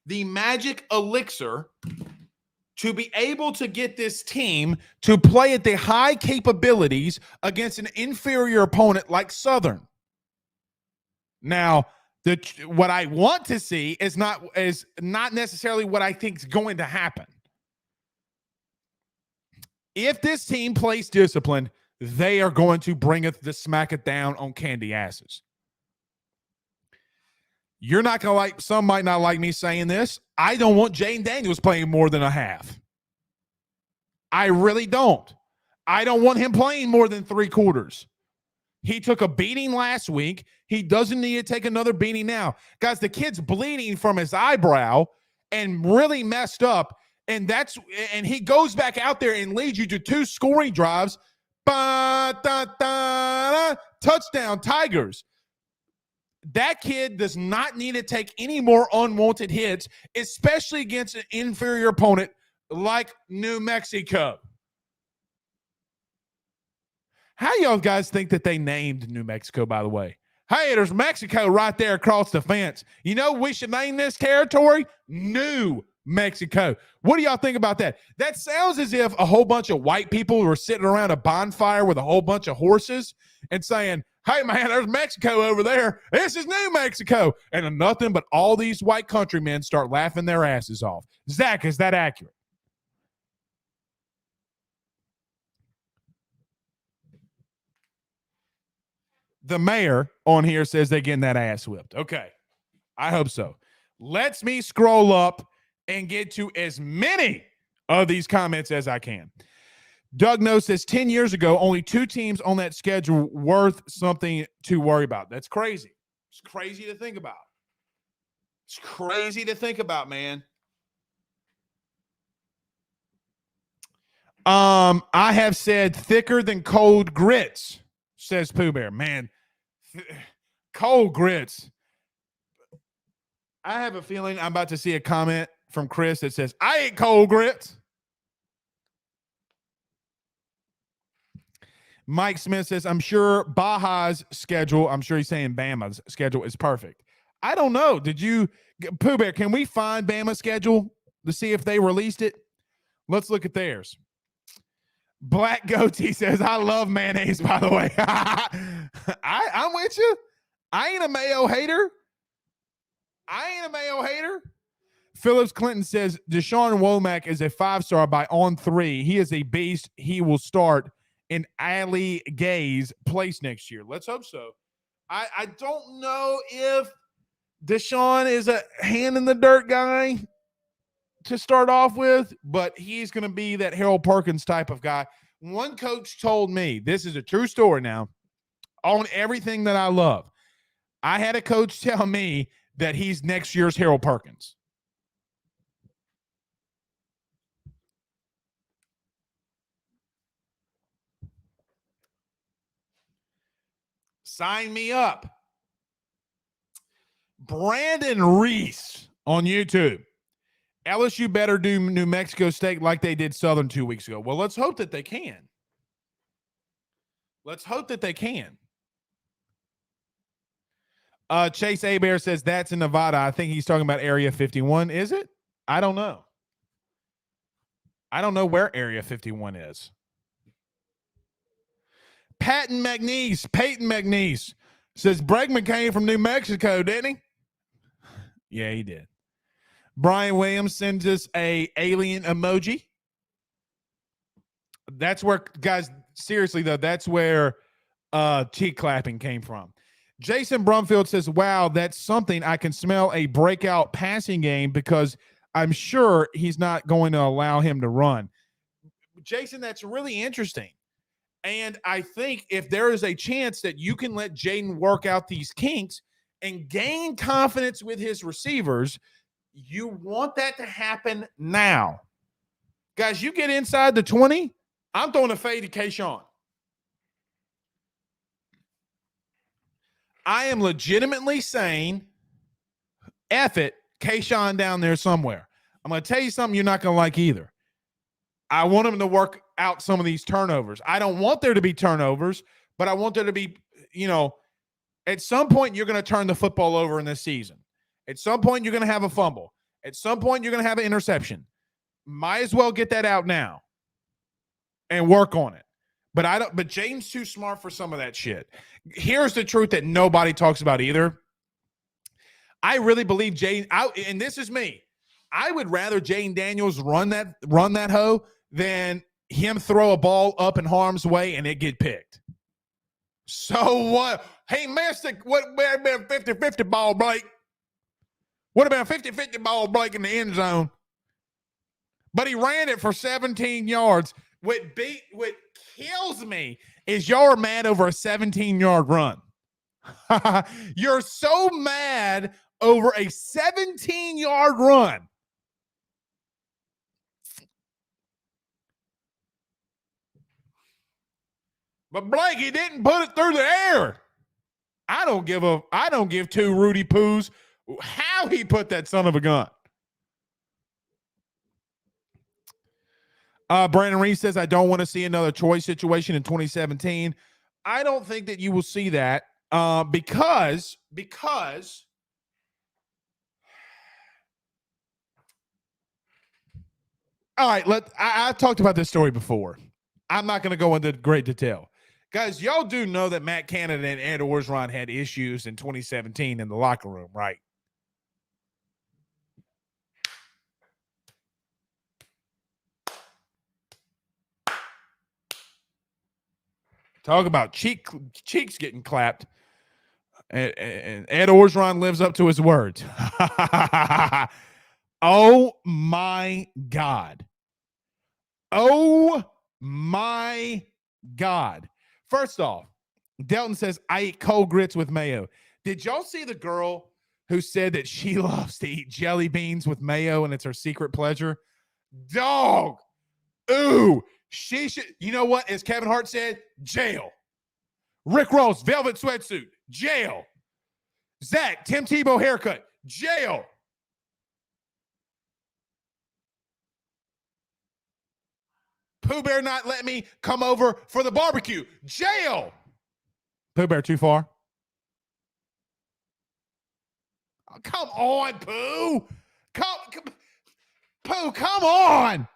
the magic elixir to be able to get this team to play at the high capabilities against an inferior opponent like Southern? Now, what I want to see is not necessarily what I think is going to happen. If this team plays disciplined, they are going to bring it to smack it down on candy asses. You're not going to like, some might not like me saying this. I don't want Jane Daniels playing more than a half. I really don't. I don't want him playing more than 3 quarters. He took a beating last week. He doesn't need to take another beating now. Guys, the kid's bleeding from his eyebrow and really messed up. And he goes back out there and leads you to 2 scoring drives. Touchdown, Tigers. That kid does not need to take any more unwanted hits, especially against an inferior opponent like New Mexico. How y'all guys think that they named New Mexico, by the way? Hey, there's Mexico right there across the fence. You know we should name this territory New Mexico. What do y'all think about that? That sounds as if a whole bunch of white people were sitting around a bonfire with a whole bunch of horses and saying, hey, man, there's Mexico over there. This is New Mexico. And nothing but all these white countrymen start laughing their asses off. Zach, is that accurate? The mayor on here says they're getting that ass whipped. Okay, I hope so. Let's me scroll up and get to as many of these comments as I can. Doug Noe says 10 years ago, only 2 teams on that schedule worth something to worry about. That's crazy. It's crazy to think about. It's crazy to think about, man. I have said thicker than cold grits, says Pooh Bear. Man, cold grits. I have a feeling I'm about to see a comment from Chris that says, I ate cold grits. Mike Smith says, I'm sure Baja's schedule, I'm sure he's saying Bama's schedule is perfect. I don't know. Pooh Bear, can we find Bama's schedule to see if they released it? Let's look at theirs. Black Goatee says, I love mayonnaise, by the way. I'm with you. I ain't a mayo hater. Phillips Clinton says, Deshaun Womack is a 5-star by on 3. He is a beast. He will start in Ali Gay's place next year. Let's hope so. I don't know if Deshaun is a hand in the dirt guy to start off with, but he's going to be that Harold Perkins type of guy. One coach told me, this is a true story now, on everything that I love. I had a coach tell me that he's next year's Harold Perkins. Sign me up. Brandon Reese on YouTube. LSU better do New Mexico State like they did Southern 2 weeks ago. Well, let's hope that they can. Chase Abear says that's in Nevada. I think he's talking about Area 51. Is it? I don't know. I don't know where Area 51 is. Peyton McNeese says Bregman came from New Mexico, didn't he? Yeah, he did. Brian Williams sends us a alien emoji. That's where, guys, seriously though, that's where cheek clapping came from. Jason Brumfield says, wow, that's something. I can smell a breakout passing game because I'm sure he's not going to allow him to run. Jason, that's really interesting. And I think if there is a chance that you can let Jaden work out these kinks and gain confidence with his receivers, you want that to happen now. Guys, you get inside the 20, I'm throwing a fade to Kayshawn. I am legitimately saying, F it, Kayshawn down there somewhere. I'm going to tell you something you're not going to like either. I want him to work out some of these turnovers. I don't want there to be turnovers, but I want there to be, at some point you're going to turn the football over in this season. At some point you're going to have a fumble. At some point you're going to have an interception. Might as well get that out now and work on it. But Jaden's too smart for some of that shit. Here's the truth that nobody talks about either. I really believe Jaden, and this is me, I would rather Jaden Daniels run that hoe than him throw a ball up in harm's way and it get picked. So what? Hey, Mystic, what about a 50-50 ball, Blake? What about a 50-50 ball, Blake, in the end zone? But he ran it for 17 yards. What kills me is y'all are mad over a 17-yard run. You're so mad over a 17-yard run. But Blake, he didn't put it through the air. I don't give two Rudy Poos how he put that son of a gun. Brandon Reese says, I don't want to see another Troy situation in 2017. I don't think that you will see that because all right, I've talked about this story before. I'm not going to go into great detail. Guys, y'all do know that Matt Canada and Ed Orgeron had issues in 2017 in the locker room, right? Talk about cheeks getting clapped. And Ed Orgeron lives up to his words. Oh, my God. Oh, my God. First off, Delton says, I eat cold grits with mayo. Did y'all see the girl who said that she loves to eat jelly beans with mayo and it's her secret pleasure? Dog. Ooh. She should, you know what? As Kevin Hart said, jail. Rick Ross, velvet sweatsuit, jail. Zach, Tim Tebow haircut, jail. Pooh Bear not let me come over for the barbecue, jail. Pooh Bear too far? Oh, come on, Pooh. Pooh, come on.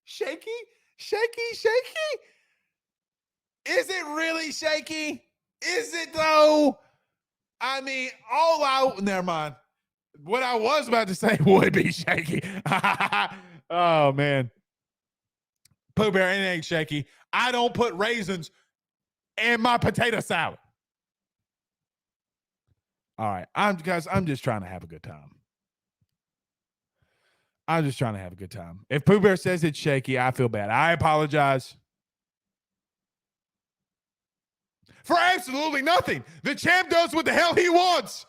Shaky? Is it really shaky? Is it though? I mean, never mind. What I was about to say would be shaky. Oh, man. Pooh Bear, it ain't shaky. I don't put raisins in my potato salad. All right. I'm just trying to have a good time. If Pooh Bear says it's shaky, I feel bad. I apologize. For absolutely nothing. The champ does what the hell he wants.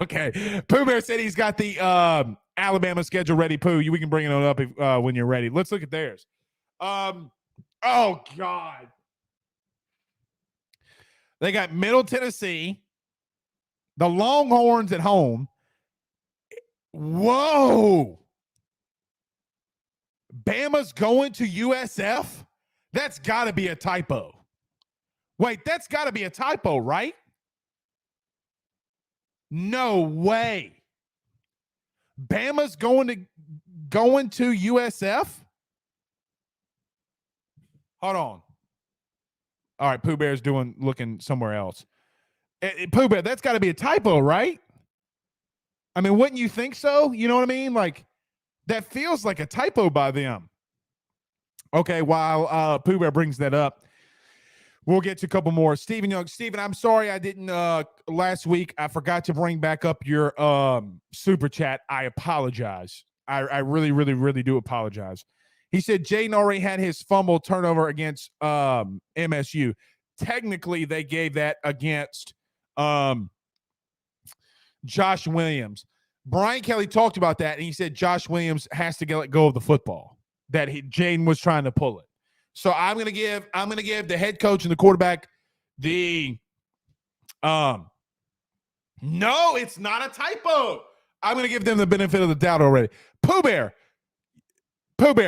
Okay. Pooh Bear said he's got the Alabama schedule ready. Pooh, we can bring it on up when you're ready. Let's look at theirs. Oh, God. They got Middle Tennessee, the Longhorns at home. Whoa. Bama's going to USF? That's got to be a typo. Wait, that's got to be a typo, right? No way. Bama's going to USF? Hold on. All right, Pooh Bear's looking somewhere else. Pooh Bear, that's got to be a typo, right? I mean, wouldn't you think so? You know what I mean? Like, that feels like a typo by them. Okay, while Pooh Bear brings that up, we'll get to a couple more. Stephen Young. Stephen, I'm sorry I didn't last week. I forgot to bring back up your super chat. I apologize. I really, really, really do apologize. He said Jaden already had his fumble turnover against MSU. Technically, they gave that against Josh Williams. Brian Kelly talked about that, and he said Josh Williams has to let go of the football, that Jaden was trying to pull it. So I'm gonna give the head coach and the quarterback the no, it's not a typo. I'm gonna give them the benefit of the doubt already. Pooh Bear,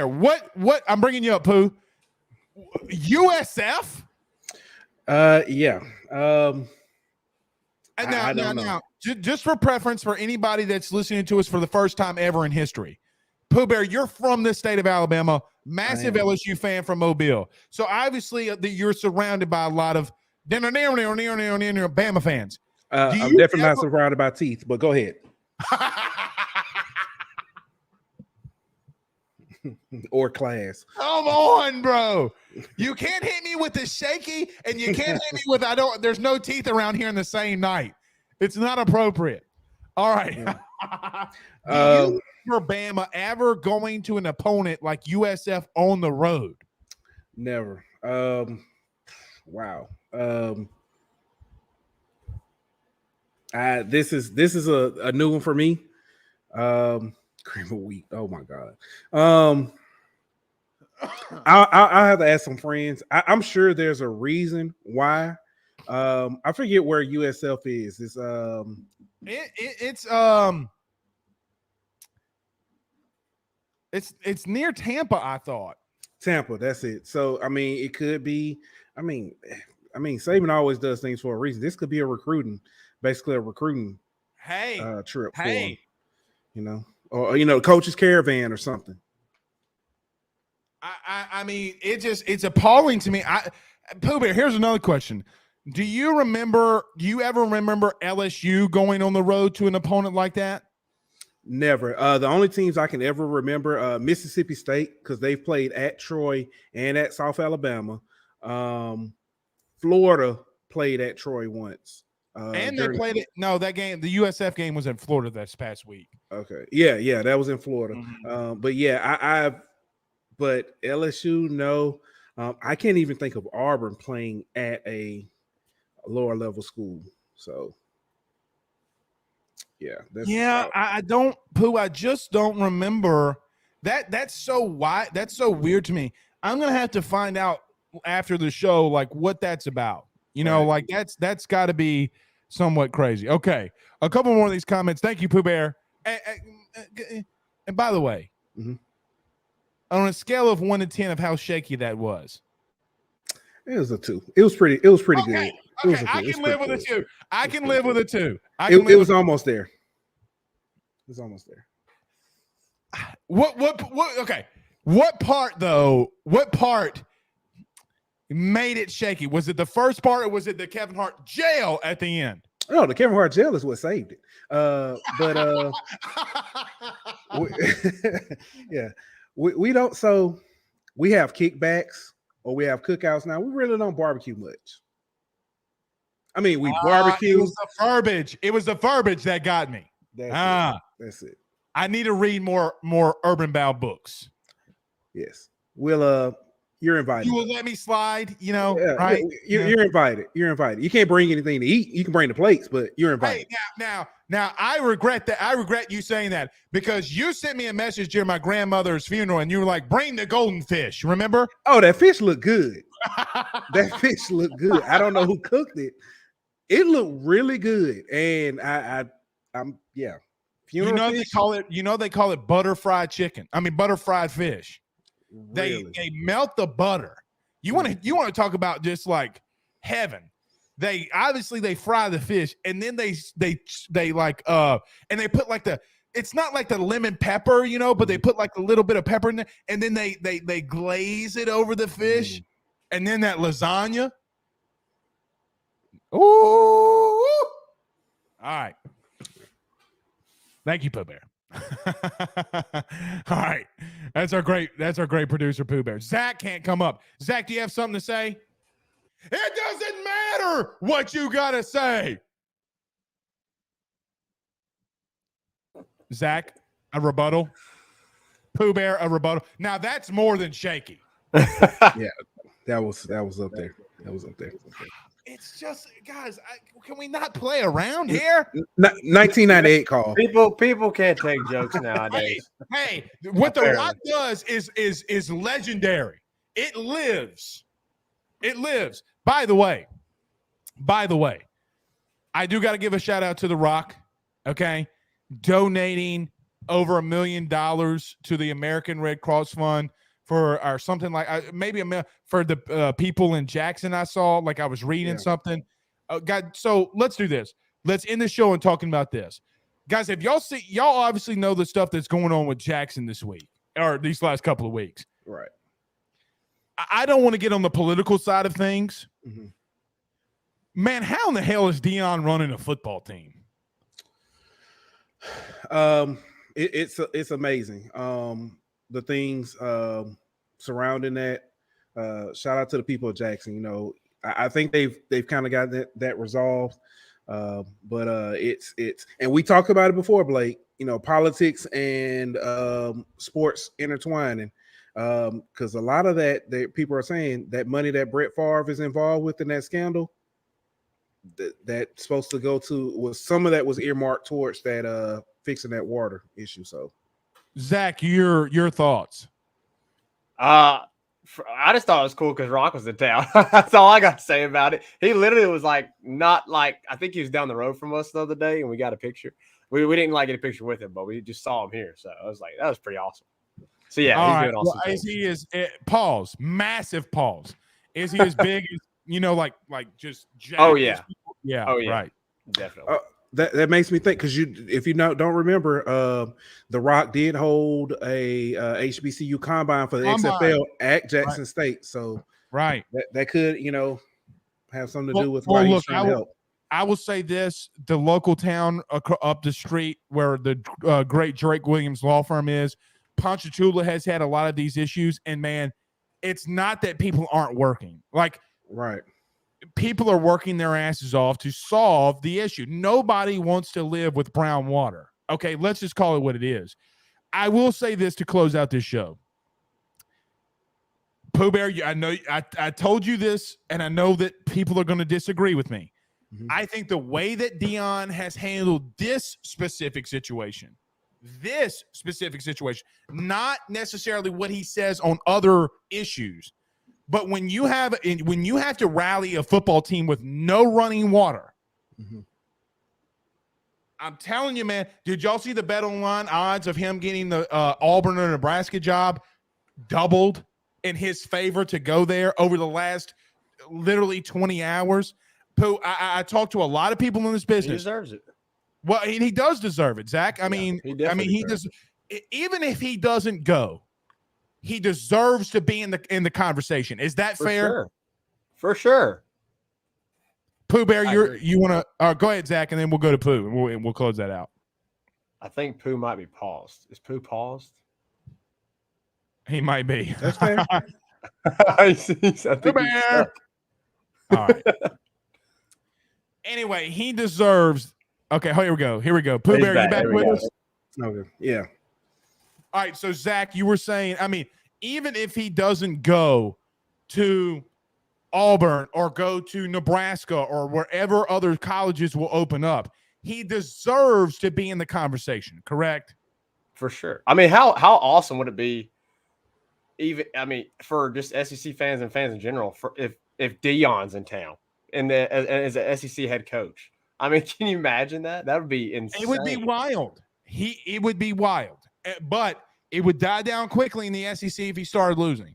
what I'm bringing you up, Pooh. USF? Yeah. Now, just for preference for anybody that's listening to us for the first time ever in history, Pooh Bear, you're from the state of Alabama, massive LSU fan from Mobile. So obviously you're surrounded by a lot of Bama fans. I'm definitely not surrounded by teeth, but go ahead. Or class. Come on, bro. You can't hit me with the shaky, and you can't hit me with there's no teeth around here in the same night. It's not appropriate. All right. Yeah. Do you remember Bama ever going to an opponent like USF on the road? Never. Wow. This is a new one for me. Cream of wheat. Oh my God. I'll have to ask some friends. I'm sure there's a reason why. I forget where USF is. It's near Tampa, I thought. Tampa, that's it. So I mean, it could be. I mean, Saban always does things for a reason. This could be basically a recruiting trip for him, or coach's caravan or something. I mean, it's appalling to me. Pooh Bear, here's another question. Do you ever remember LSU going on the road to an opponent like that? Never. The only teams I can ever remember, Mississippi State, because they've played at Troy and at South Alabama. Florida played at Troy once. And they played it. No, that game, the USF game was in Florida this past week. Okay. Yeah, that was in Florida. Mm-hmm. But yeah, but LSU, no. I can't even think of Auburn playing at a lower level school. So yeah. I don't, Pooh. I just don't remember that. That's so weird to me. I'm gonna have to find out after the show, like what that's about. Like that's got to be somewhat crazy. Okay, a couple more of these comments. Thank you, Pooh Bear. And by the way, mm-hmm. on a scale of 1 to 10 of how shaky that was, it was a 2. It was pretty good. Okay, I can live with a 2. I can live with a 2. It was almost there. It's almost there. What? Okay. What part though? What part made it shaky? Was it the first part, or was it the Kevin Hart jail at the end? No, the Kevin Hart jail is what saved it. Yeah, we don't. So we have kickbacks or we have cookouts now. We really don't barbecue much. I mean, we barbecue. It was the verbiage. It was the verbiage that got me. That's it. I need to read more Urban Bow books. Yes, we'll. You're invited. You will let me slide, right? You're invited. You're invited. You can't bring anything to eat. You can bring the plates, but you're invited. Hey, now, I regret that. I regret you saying that because you sent me a message during my grandmother's funeral, and you were like, "Bring the golden fish." Remember? Oh, that fish looked good. That fish looked good. I don't know who cooked it. It looked really good, and I'm yeah. Funeral fish? They call it butter fried chicken. I mean, butter fried fish. Really? They melt the butter. You want to talk about just like heaven. They fry the fish and then they like and they put like it's not like the lemon pepper, but they put like a little bit of pepper in there and then they glaze it over the fish and then that lasagna. Ooh. All right. Thank you, Pooh Bear. All right. That's our great producer, Pooh Bear. Zach can't come up. Zach, do you have something to say? It doesn't matter what you gotta say. Zach, a rebuttal. Pooh Bear, a rebuttal. Now that's more than shaky. Yeah, that was up there. That was up there. It's just, guys, can we not play around here? 1998 call. People can't take jokes nowadays. Hey, what The Rock does is legendary. It lives. It lives. By the way, I do got to give a shout out to The Rock, okay? Donating over $1 million to the American Red Cross Fund for something like maybe for the people in Jackson. I saw, like I was reading something. God, so let's do this. Let's end the show and talking about this, guys. If y'all obviously know the stuff that's going on with Jackson this week or these last couple of weeks, right? I don't want to get on the political side of things. Mm-hmm. Man, how in the hell is Dion running a football team? It's amazing. The things surrounding that. Shout out to the people of Jackson. I think they've kind of got that resolved. But it's and we talked about it before, Blake. Politics and sports intertwining. Because a lot of that people are saying that money that Brett Favre is involved with in that scandal, that's supposed to go to some of that was earmarked towards that fixing that water issue. So, Zach, your thoughts? I just thought it was cool because Rock was in town. That's all I got to say about it. He literally was I think he was down the road from us the other day, and we got a picture. We didn't get a picture with him, but we just saw him here. So I was like, that was pretty awesome. So yeah, all he's right. doing awesome. Well, pause, massive pause. Is he as big as like just? Oh yeah, yeah. Oh yeah, right. Definitely. That makes me think because if you don't remember, The Rock did hold a HBCU combine for the XFL at Jackson State, so that could have something to do with why he's trying to help. I will say this: the local town up the street where the great Drake Williams law firm is, Ponchatoula has had a lot of these issues, and man, it's not that people aren't working. People are working their asses off to solve the issue. Nobody wants to live with brown water. Okay, let's just call it what it is. I will say this to close out this show. Pooh Bear, I know I told you this, and I know that people are going to disagree with me. Mm-hmm. I think the way that Dion has handled this specific situation, not necessarily what he says on other issues, but when you have to rally a football team with no running water, mm-hmm. I'm telling you, man, did y'all see the bet online odds of him getting the Auburn or Nebraska job doubled in his favor to go there over the last literally 20 hours? Pooh, I talked to a lot of people in this business. He deserves it. Well, he does deserve it, Zach. I mean, he does. Even if he doesn't go, he deserves to be in the conversation. Is that fair? Sure. For sure. Pooh Bear, you want to go ahead, Zach, and then we'll go to Pooh and we'll close that out. I think Pooh might be paused. Is Pooh paused? He might be. That's fair. I think Pooh Bear. All right. Anyway, he deserves. Okay, here we go. Pooh Bear, you back with us? Okay. Yeah. All right. So Zach, you were saying, I mean, even if he doesn't go to Auburn or go to Nebraska or wherever other colleges will open up, he deserves to be in the conversation, correct? For sure. I mean, how awesome would it be, even, I mean, for just SEC fans and fans in general, for if Dion's in town and as an SEC head coach? I mean, can you imagine that? That would be insane. It would be wild. It would be wild, but it would die down quickly in the SEC if he started losing.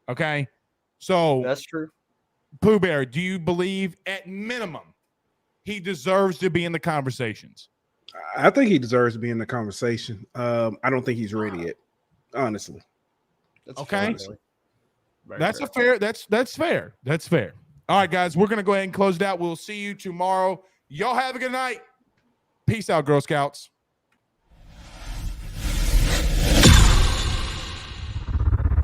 Okay, so that's true. Pooh Bear, do you believe at minimum he deserves to be in the conversations? I think he deserves to be in the conversation. I don't think he's ready yet, honestly. That's okay. That's fair. That's fair. That's fair. All right, guys, we're going to go ahead and close it out. We'll see you tomorrow. Y'all have a good night. Peace out, Girl Scouts.